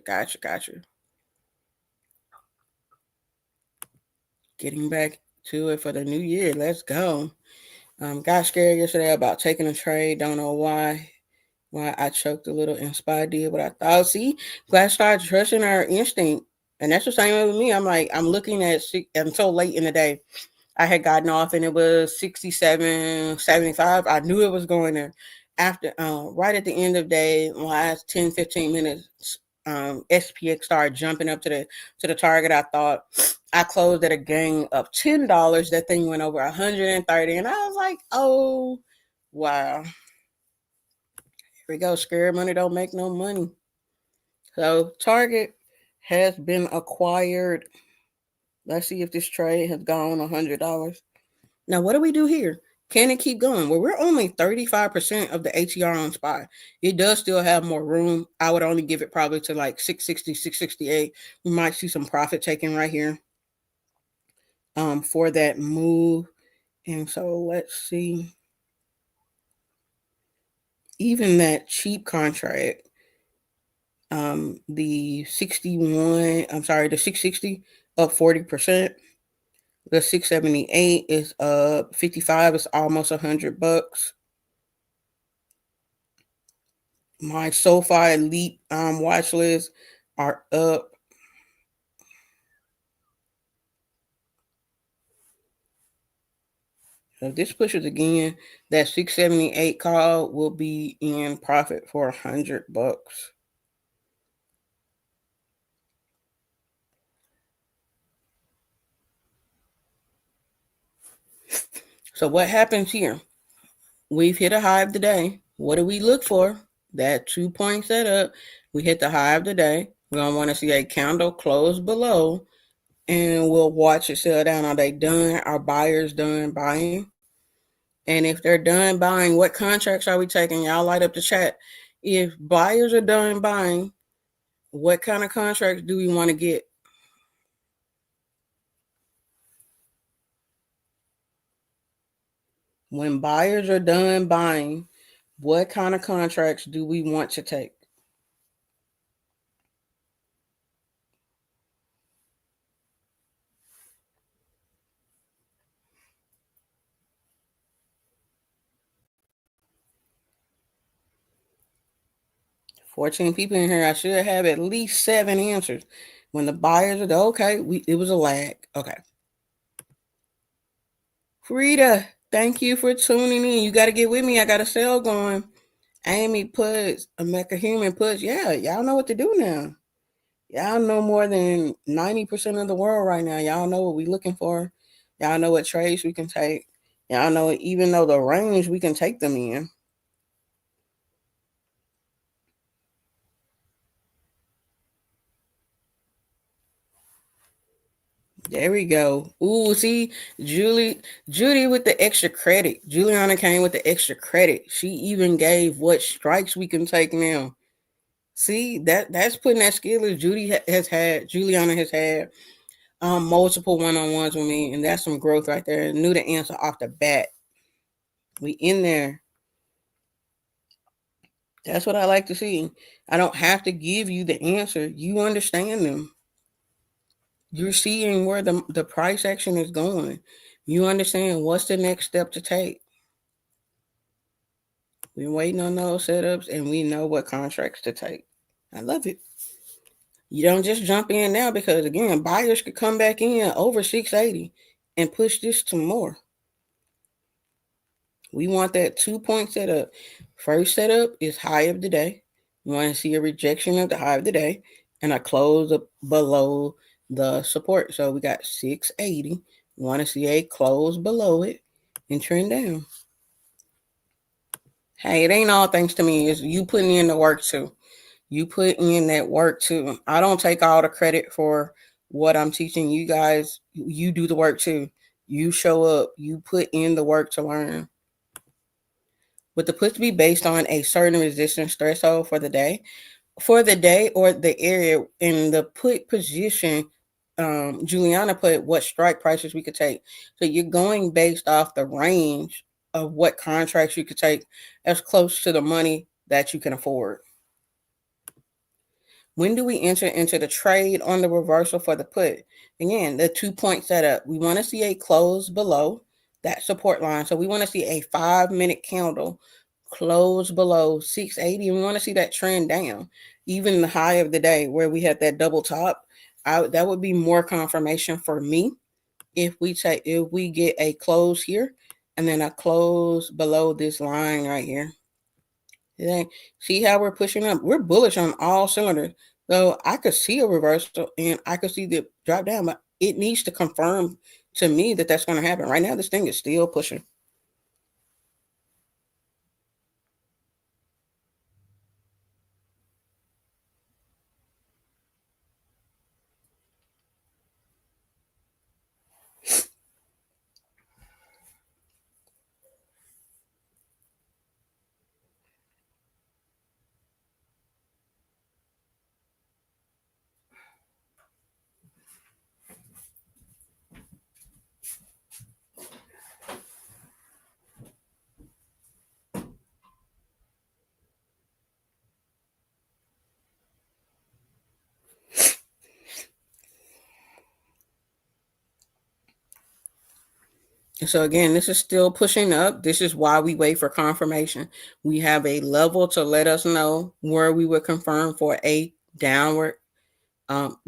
Getting back to it for the new year. Let's go. Got scared yesterday about taking a trade. Don't know why. Why I choked a little and Spy did what I thought. See, glad started trusting our instinct. And that's the same with me. I'm like, I'm looking at until late in the day. I had gotten off and it was 67.75. I knew it was going there. After right at the end of the day, last 10-15 minutes, SPX started jumping up to the target. I thought I closed at a gain of $10. That thing went over 130, and I was like, oh wow. Here we go. Scared money don't make no money. So Target has been acquired. Let's see if this trade has gone $100. Now, what do we do here? Can it keep going? Well, we're only 35% of the ATR on SPY. It does still have more room. I would only give it probably to like 660, 668. We might see some profit taken right here for that move. And so let's see. Even that cheap contract, the 660 up 40%. The 678 is 55. It's almost $100. My SoFi Elite watch lists are up. So if this pushes again, that 678 call will be in profit for $100. So what happens here? We've hit a high of the day. What do we look for? That 2-point setup. We hit the high of the day. We're going to want to see a candle close below, and we'll watch it sell down. Are they done? Are buyers done buying? And if they're done buying, what contracts are we taking? Y'all light up the chat. If buyers are done buying, what kind of contracts do we want to get? When buyers are done buying, what kind of contracts do we want to take? $14 people in here. I should have at least 7 answers. When the buyers are okay, it was a lag. Okay. Frida, thank you for tuning in. You got to get with me. I got a sale going. Amy puts, America Human puts. Yeah, y'all know what to do now. Y'all know more than 90% of the world right now. Y'all know what we looking for. Y'all know what trades we can take. Y'all know even though the range we can take them in. There we go. Ooh, see, Judy with the extra credit. Juliana came with the extra credit. She even gave what strikes we can take now. See, that's putting that skill as Juliana has had multiple one-on-ones with me, and that's some growth right there. Knew the answer off the bat. We in there. That's what I like to see. I don't have to give you the answer. You understand them. You're seeing where the price action is going. You understand what's the next step to take. We're waiting on those setups and we know what contracts to take. I love it. You don't just jump in now because, again, buyers could come back in over 680 and push this to more. We want that 2-point setup. First setup is high of the day. You want to see a rejection of the high of the day. and I close up below the support. So we got 680. Want to see a close below it and trend down. Hey, it ain't all thanks to me. It's you putting in the work too. You put in that work too. I don't take all the credit for what I'm teaching you guys. You do the work too. You show up. You put in the work to learn. With the put to be based on a certain resistance threshold for the day, or the area in the put position, Juliana put what strike prices we could take. So you're going based off the range of what contracts you could take as close to the money that you can afford. When do we enter into the trade on the reversal for the put? Again, the 2-point setup. We want to see a close below that support line. So we want to see a 5-minute candle close below 680. We want to see that trend down. Even the high of the day where we had that double top, that would be more confirmation for me if we get a close here and then a close below this line right here. See how we're pushing up? We're bullish on all cylinders. So I could see a reversal and I could see the drop down, but it needs to confirm to me that that's going to happen. Right now, this thing is still pushing. So again, this is still pushing up. This is why we wait for confirmation. We have a level to let us know where we would confirm for a downward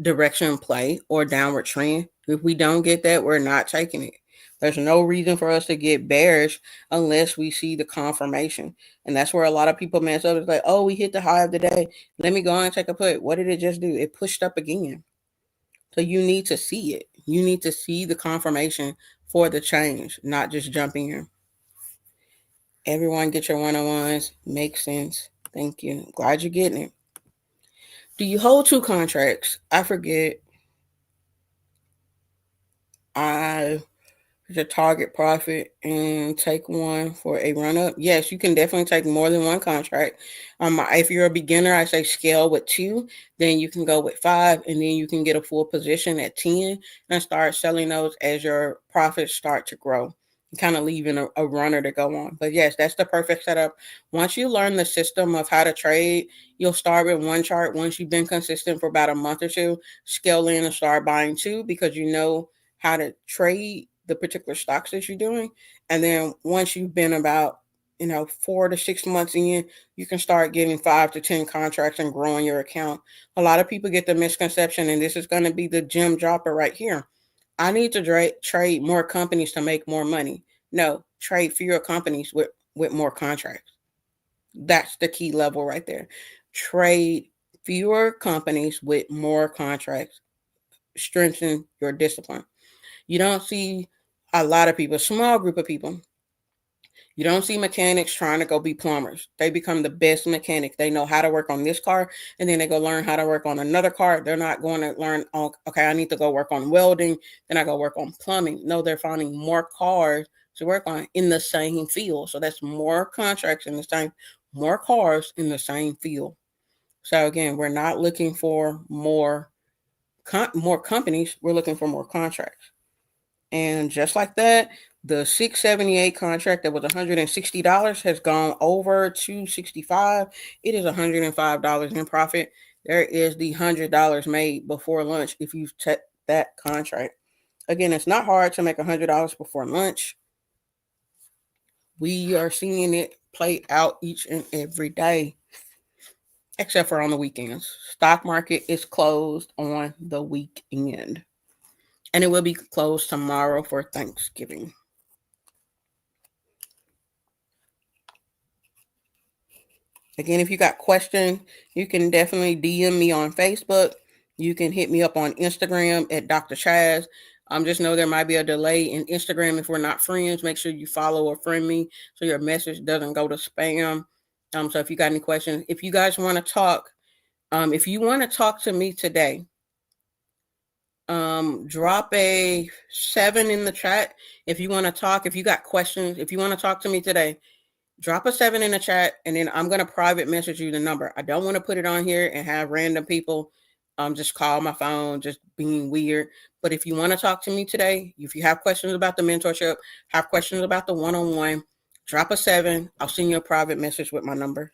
direction play or downward trend. If we don't get that, we're not taking it. There's no reason for us to get bearish unless we see the confirmation. And that's where a lot of people mess up. It's like, oh, we hit the high of the day. Let me go and take a put. What did it just do? It pushed up again. So you need to see it. You need to see the confirmation for the change, not just jumping in. Everyone get your one-on-ones. Makes sense. Thank you. Glad you're getting it. Do you hold 2 contracts? I forget. I a target profit and take one for a run up. Yes, you can definitely take more than one contract. If you're a beginner, I say scale with 2, then you can go with 5, and then you can get a full position at 10 and start selling those as your profits start to grow. Kind of leaving a runner to go on. But yes, that's the perfect setup. Once you learn the system of how to trade, you'll start with one chart. Once you've been consistent for about a month or two, scale in and start buying 2 because you know how to trade the particular stocks that you're doing. And then once you've been about 4 to 6 months in, you can start getting 5 to 10 contracts and growing your account. A lot of people get the misconception, and this is going to be the gem dropper right here. I need to trade more companies to make more money. No, trade fewer companies with more contracts. That's the key level right there. Trade fewer companies with more contracts. Strengthen your discipline. You don't see a lot of people, a small group of people. You don't see mechanics trying to go be plumbers. They become the best mechanic. They know how to work on this car, and then they go learn how to work on another car. They're not going to learn, okay, I need to go work on welding, then I go work on plumbing. No, they're finding more cars to work on in the same field. So that's more contracts in the same, more cars in the same field. So again, we're not looking for more companies. We're looking for more contracts. And just like that, the 678 contract that was $160 has gone over to 65. It is $105 in profit. There is the $100 made before lunch if you check that contract. Again, it's not hard to make $100 before lunch. We are seeing it play out each and every day, except for on the weekends. Stock market is closed on the weekend, and it will be closed tomorrow for Thanksgiving. Again, if you got questions, you can definitely DM me on Facebook. You can hit me up on Instagram at Dr. Chaz. Just know there might be a delay in Instagram if we're not friends. Make sure you follow or friend me so your message doesn't go to spam. So if you got any questions, if you guys want to talk, if you want to talk to me today, drop a 7 in the chat. If you want to talk, if you got questions, if you want to talk to me today, drop a 7 in the chat, and then I'm going to private message you the number. I don't want to put it on here and have random people just call my phone, just being weird. But if you want to talk to me today, if you have questions about the mentorship, have questions about the one-on-one, drop a 7. I'll send you a private message with my number.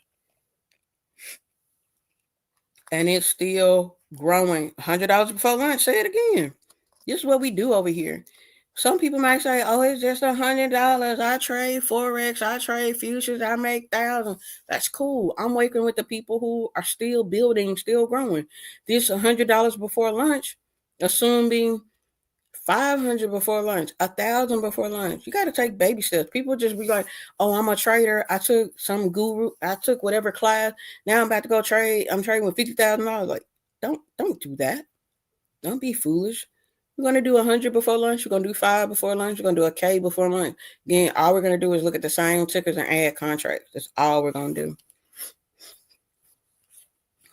And it's still growing. $100 before lunch. Say it again. This is what we do over here. Some people might say, oh, it's just $100. I trade Forex. I trade futures. I make thousands. That's cool. I'm working with the people who are still building, still growing. This $100 before lunch, assuming 500 before lunch, 1,000 before lunch. You got to take baby steps. People just be like, oh, I'm a trader. I took some guru. I took whatever class. Now I'm about to go trade. I'm trading with $50,000. Like, don't do that. Don't be foolish. We're going to do 100 before lunch. We're going to do 5 before lunch. We're going to do a K before lunch. Again, all we're going to do is look at the same tickers and add contracts. That's all we're going to do.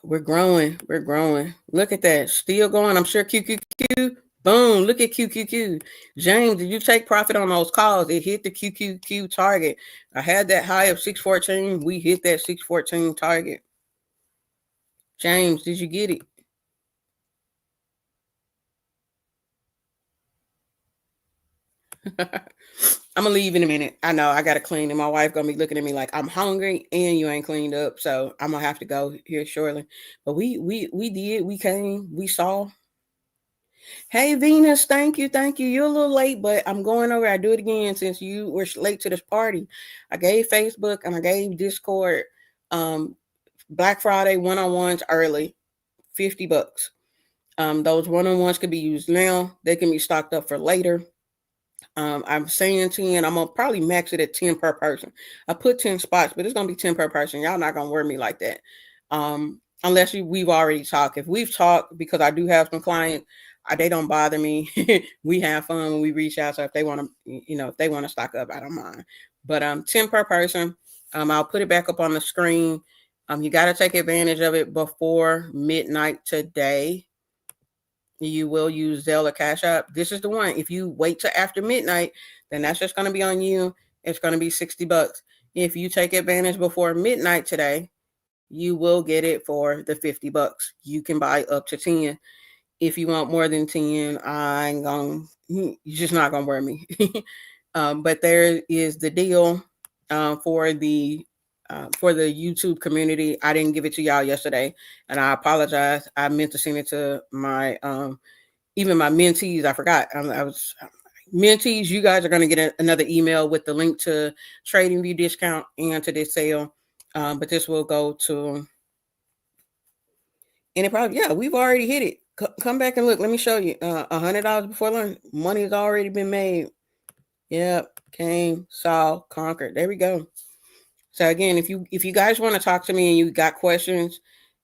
We're growing. We're growing. Look at that. Still going. I'm sure QQQ. Boom. Look at QQQ. James, did you take profit on those calls? It hit the QQQ target. I had that high of 614. We hit that 614 target. James, did you get it? I'm gonna leave in a minute. I know I gotta clean, and my wife gonna be looking at me like I'm hungry and you ain't cleaned up. So I'm gonna have to go here shortly. But we did. We came. We saw. Hey Venus, thank you. You're a little late, but I'm going over. I do it again since you were late to this party. I gave Facebook and I gave Discord Black Friday one-on-ones early, $50. Those one-on-ones could be used now. They can be stocked up for later. I'm saying 10. I'm gonna probably max it at 10 per person. I put 10 spots, but it's gonna be 10 per person. Y'all not gonna worry me like that. Unless we've already talked. If we've talked, because I do have some clients, they don't bother me. We have fun when we reach out. So if they want to, if they want to stock up, I don't mind. But 10 per person. I'll put it back up on the screen. You got to take advantage of it before midnight today. You will use Zelle or Cash App. This is the one. If you wait till after midnight, then that's just going to be on you. It's going to be $60. If you take advantage before midnight today, you will get it for the $50. You can buy up to 10. If you want more than 10, you're just not going to worry me. But there is the deal for the YouTube community. I didn't give it to y'all yesterday, and I apologize. I meant to send it to my even my mentees. I forgot. Mentees. You guys are going to get another email with the link to TradingView discount and to this sale. But this will go to, and it probably, we've already hit it. Come back and look. Let me show you. $100 before lunch. Money's already been made. Yep. Came, saw, conquered. There we go. So again, if you guys want to talk to me and you got questions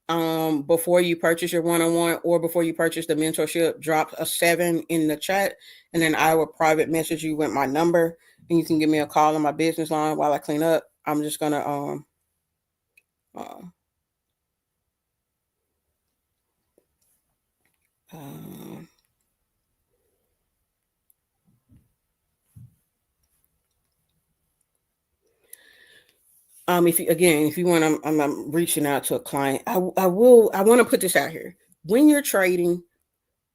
before you purchase your one-on-one or before you purchase the mentorship, drop a 7 in the chat, and then I will private message you with my number, and you can give me a call on my business line while I clean up. I'm just gonna if you want, I'm reaching out to a client. I want to put this out here. When you're trading,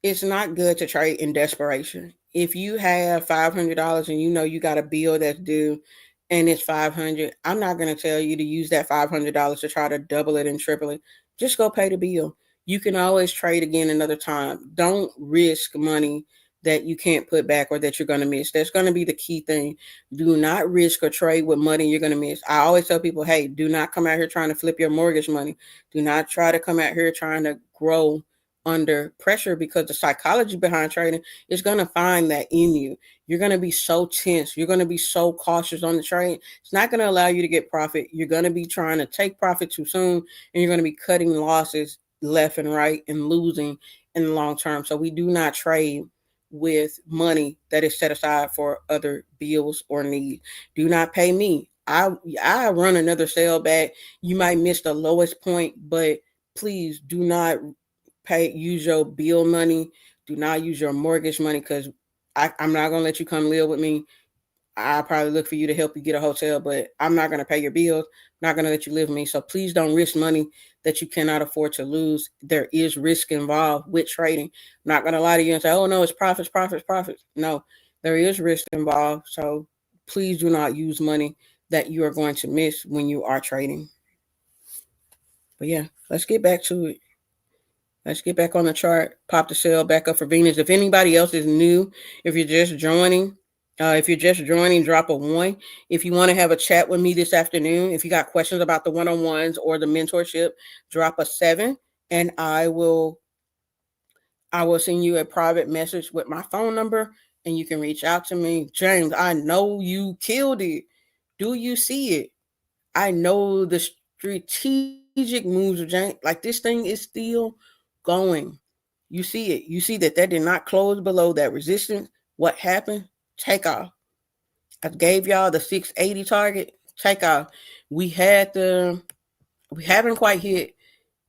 it's not good to trade in desperation. If you have $500 and you got a bill that's due and it's $500, I'm not going to tell you to use that $500 to try to double it and triple it. Just go pay the bill. You can always trade again another time. Don't risk money that you can't put back or that you're going to miss. That's going to be the key thing. Do not risk or trade with money you're going to miss. I always tell people, hey, do not come out here trying to flip your mortgage money. Do not try to come out here trying to grow under pressure, because the psychology behind trading is going to find that in you. You're going to be so tense. You're going to be so cautious on the trade. It's not going to allow you to get profit. You're going to be trying to take profit too soon, and you're going to be cutting losses left and right and losing in the long term. So we do not trade with money that is set aside for other bills or needs. Do not pay me. I run another sale back. You might miss the lowest point, but please do not use your bill money. Do not use your mortgage money, because I'm not gonna let you come live with me. I'll probably look for you to help you get a hotel, but I'm not going to pay your bills. I'm not going to let you live with me. So please don't risk money that you cannot afford to lose. There is risk involved with trading. I'm not going to lie to you and say, oh, no, it's profits, profits, profits. No, there is risk involved. So please do not use money that you are going to miss when you are trading. But yeah, let's get back to it. Let's get back on the chart. Pop the sale back up for Venus. If anybody else is new, if you're just joining, drop a 1. If you want to have a chat with me this afternoon, if you got questions about the one-on-ones or the mentorship, drop a 7, and I will send you a private message with my phone number, and you can reach out to me. James, I know you killed it. Do you see it? I know the strategic moves of James. Like, this thing is still going. You see it. You see that did not close below that resistance. What happened? Take off. I gave y'all the 680 target. Take off. We haven't quite hit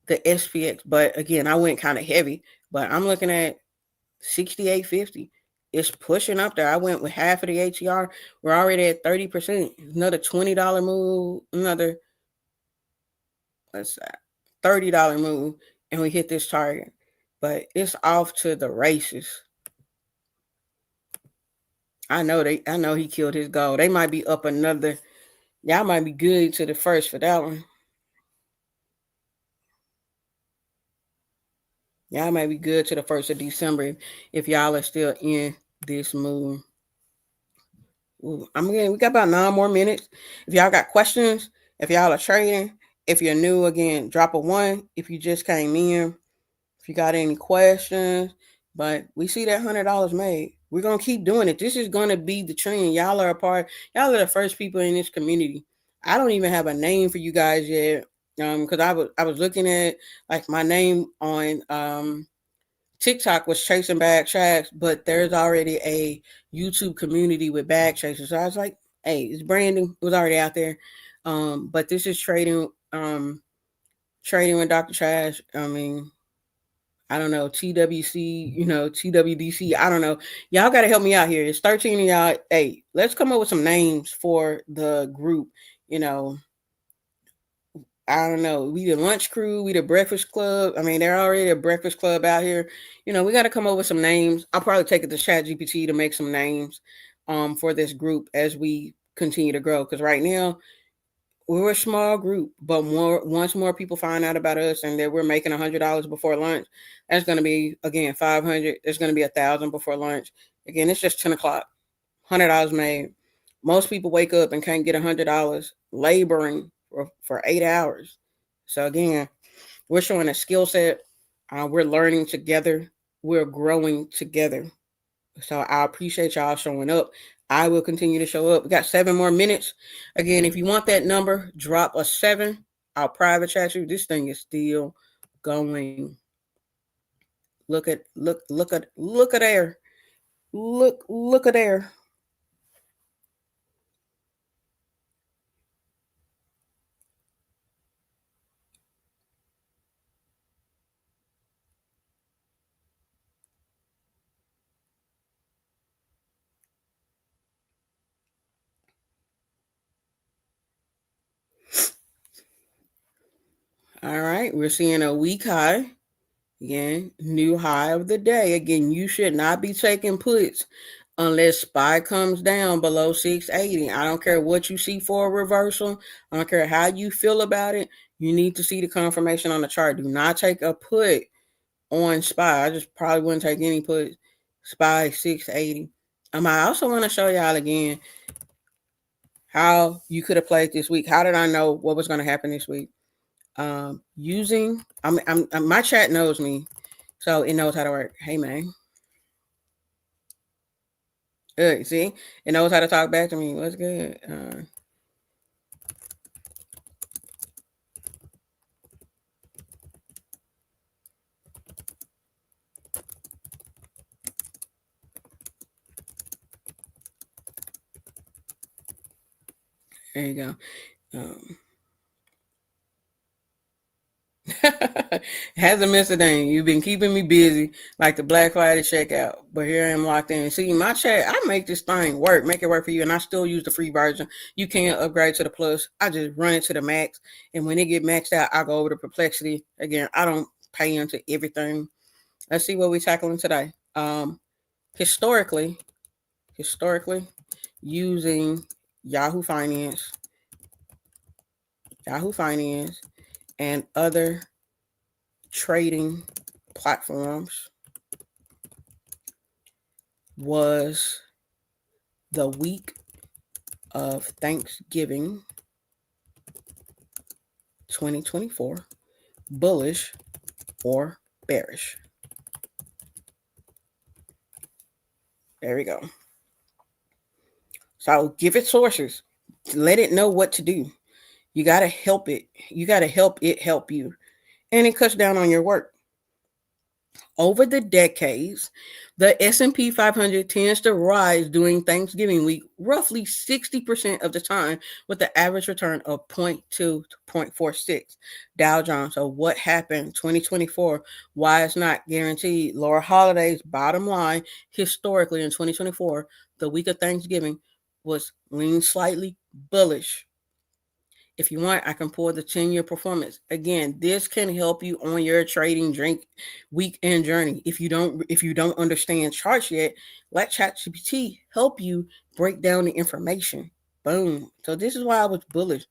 the SPX, but again, I went kind of heavy. But I'm looking at 68.50. It's pushing up there. I went with half of the ATR. We're already at 30%. Another $20 move. Another $30 move, and we hit this target. But it's off to the races. I know he killed his goal. They might be up another. Y'all might be good to the first for that one. Y'all might be good to the 1st of December if y'all are still in this move. We got about 9 more minutes. If y'all got questions, if y'all are trading, if you're new, again, drop a 1. If you just came in, if you got any questions, but we see that $100 made. We're gonna keep doing it. This is gonna be the trend. Y'all are the first people in this community. I don't even have a name for you guys yet. Because I was looking at, like, my name on TikTok was Chasing Bag Tracks, but there's already a YouTube community with bag chasers. So I was like, hey, it's branding. It was already out there. But this is trading with Dr. Trash. I don't know, TWC, TWDC. I don't know. Y'all got to help me out here. It's 13 of y'all. Hey, let's come up with some names for the group. I don't know. We the lunch crew, we the breakfast club. They're already a breakfast club out here. We got to come up with some names. I'll probably take it to ChatGPT to make some names for this group as we continue to grow. Because right now, we're a small group, but once more people find out about us and that we're making $100 before lunch, that's going to be, again, 500. There's going to be 1,000 before lunch. Again, it's just 10 o'clock. $100 made. Most people wake up and can't get $100 laboring for 8 hours. So again, we're showing a skill set. We're learning together. We're growing together. So I appreciate y'all showing up. I will continue to show up. We got 7 more minutes. Again, if you want that number, drop a 7. I'll private chat you. This thing is still going. Look at there. Look at there. All right, we're seeing a week high. Again, new high of the day. Again, you should not be taking puts unless SPY comes down below 680. I don't care what you see for a reversal. I don't care how you feel about it. You need to see the confirmation on the chart. Do not take a put on SPY. I just probably wouldn't take any put. SPY 680. I also want to show y'all again how you could have played this week. How did I know what was going to happen this week? My chat knows me, so it knows how to work. Hey, man. Good. See, it knows how to talk back to me. What's good? There you go. Um, Hasn't missed a thing. You've been keeping me busy like the Black Friday checkout, but here I am locked in. See, my chat, I make this thing work, make it work for you, and I still use the free version. You can't upgrade to the plus. I just run it to the max, and when it get maxed out, I go over to Perplexity. Again, I don't pay into everything. Let's see what we're tackling today. Historically, using Yahoo Finance, Yahoo Finance, and other trading platforms was the week of Thanksgiving 2024 bullish or bearish? There we go. So give it sources. Let it know what to do. You got to help it. You got to help it help you. And it cuts down on your work. Over the decades, the S&P 500 tends to rise during Thanksgiving week roughly 60% of the time, with the average return of 0.2 to 0.46. Dow Jones. So what happened 2024? Why it's not guaranteed? Laura Holiday's bottom line historically in 2024, the week of Thanksgiving, was lean slightly bullish. If you want, I can pull the 10-year performance. Again, this can help you on your trading drink weekend journey. If you don't understand charts yet, let ChatGPT help you break down the information. Boom. So this is why I was bullish.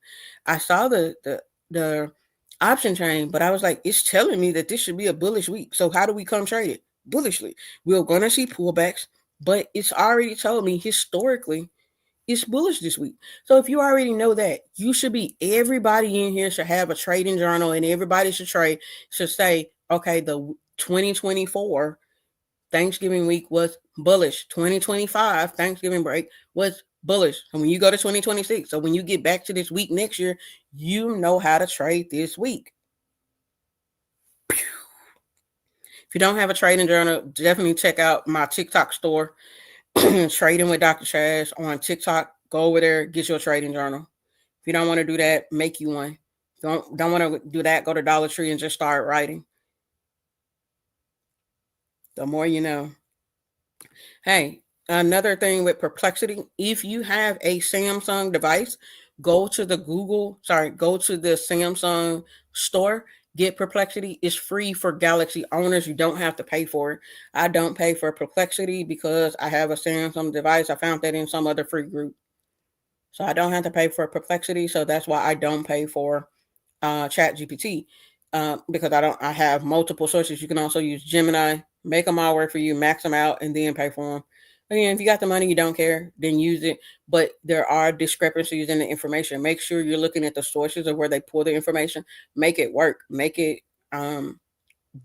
I saw the option chain, but I was like, it's telling me that this should be a bullish week. So how do we come trade it? Bullishly. We're gonna see pullbacks, but it's already told me historically it's bullish this week. So if you already know that, you should be, everybody in here should have a trading journal, and everybody should say, okay, the 2024 Thanksgiving week was bullish. 2025 Thanksgiving break was bullish. And when you go to 2026, so when you get back to this week next year, you know how to trade this week. If you don't have a trading journal, definitely check out my TikTok store, Trading with Dr. Chaz on TikTok. Go over there, get your trading journal. If you don't want to do that, make you one. Don't want to do that, go to Dollar Tree and just start writing. The more you know. Hey, another thing with Perplexity, if you have a Samsung device, go to the Samsung store, get Perplexity. It's free for Galaxy owners. You don't have to pay for it. I don't pay for Perplexity because I have a Samsung device. I found that in some other free group. So I don't have to pay for Perplexity. So that's why I don't pay for ChatGPT, because I have multiple sources. You can also use Gemini, make them all work for you, max them out, and then pay for them. Again, if you got the money, you don't care, then use it. But there are discrepancies in the information. Make sure you're looking at the sources of where they pull the information. Make it work. Make it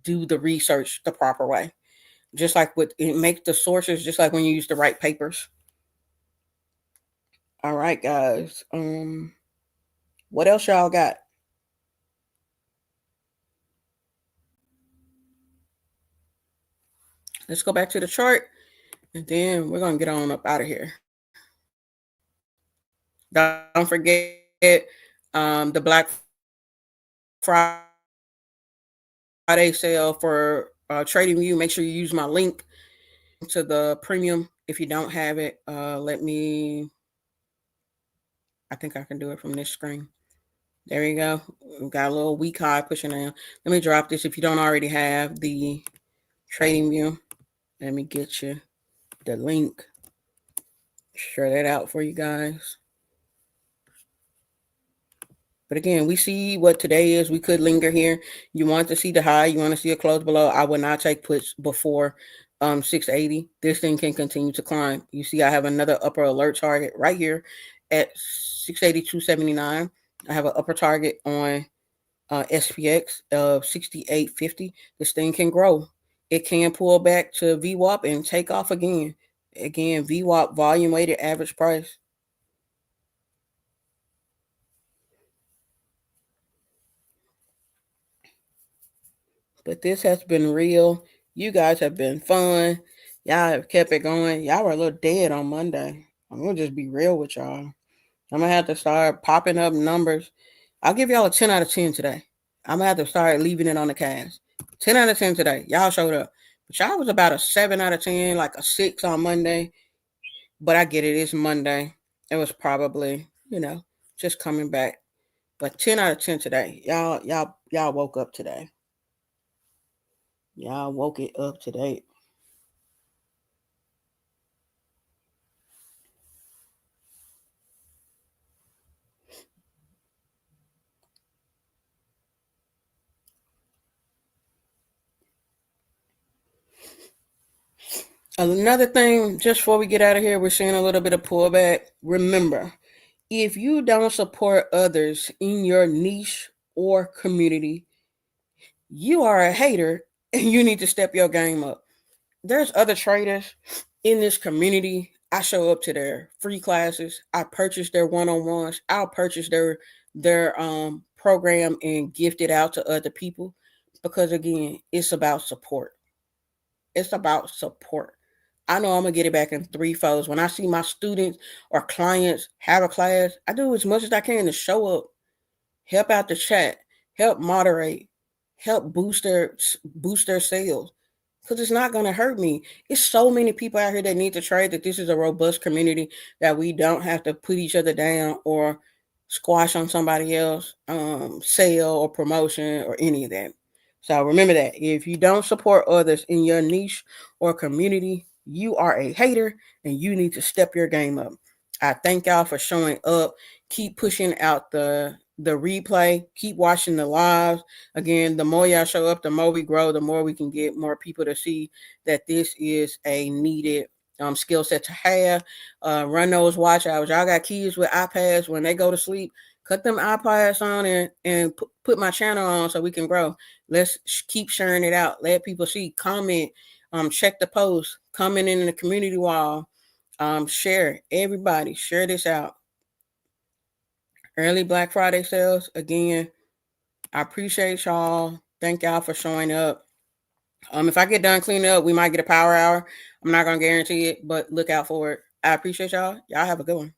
do the research the proper way. Just like make the sources just like when you used to write papers. All right, guys. What else y'all got? Let's go back to the chart, and then we're gonna get on up out of here. Don't forget the Black Friday sale for TradingView. Make sure you use my link to the premium. If you don't have it, let me. I think I can do it from this screen. There you go. We've got a little weak high pushing down. Let me drop this. If you don't already have the TradingView, let me get you the link. Share that out for you guys. But again, we see what today is. We could linger here. You want to see the high. You want to see a close below. I would not take puts before 680. This thing can continue to climb. You see I have another upper alert target right here at 682.79. I have an upper target on SPX of 68.50. This thing can grow. It can pull back to VWAP and take off again. Again, VWAP, volume weighted average price. But this has been real. You guys have been fun. Y'all have kept it going. Y'all were a little dead on Monday. I'm gonna just be real with y'all. I'm gonna have to start popping up numbers. I'll give y'all a 10 out of 10 today. I'm gonna have to start leaving it on the cast. 10 out of 10 today. Y'all showed up. But y'all was about a 7 out of 10, like a 6 on Monday. But I get it, it's Monday. It was probably, just coming back. But 10 out of 10 today. Y'all woke up today. Y'all woke it up today. Another thing, just before we get out of here, we're seeing a little bit of pullback. Remember, if you don't support others in your niche or community, you are a hater and you need to step your game up. There's other traders in this community. I show up to their free classes. I purchase their one-on-ones. I'll purchase their program and gift it out to other people because again, it's about support. It's about support. I know I'm gonna get it back in three folds. When I see my students or clients have a class, I do as much as I can to show up, help out the chat, help moderate, help boost their sales. Because it's not gonna hurt me. It's so many people out here that need to trade that this is a robust community that we don't have to put each other down or squash on somebody else, sale or promotion or any of that. So remember that if you don't support others in your niche or community, you are a hater and you need to step your game up. I thank y'all for showing up. Keep pushing out the replay. Keep watching the lives. Again, the more y'all show up, the more we grow, the more we can get more people to see that this is a needed skill set to have. Run those watch hours. Y'all got kids with iPads when they go to sleep. Cut them iPads on and put my channel on so we can grow. Let's keep sharing it out. Let people see. Comment. Check the post. Comment in the community wall. Share. Everybody, share this out. Early Black Friday sales. Again, I appreciate y'all. Thank y'all for showing up. If I get done cleaning up, we might get a power hour. I'm not gonna guarantee it, but look out for it. I appreciate y'all. Y'all have a good one.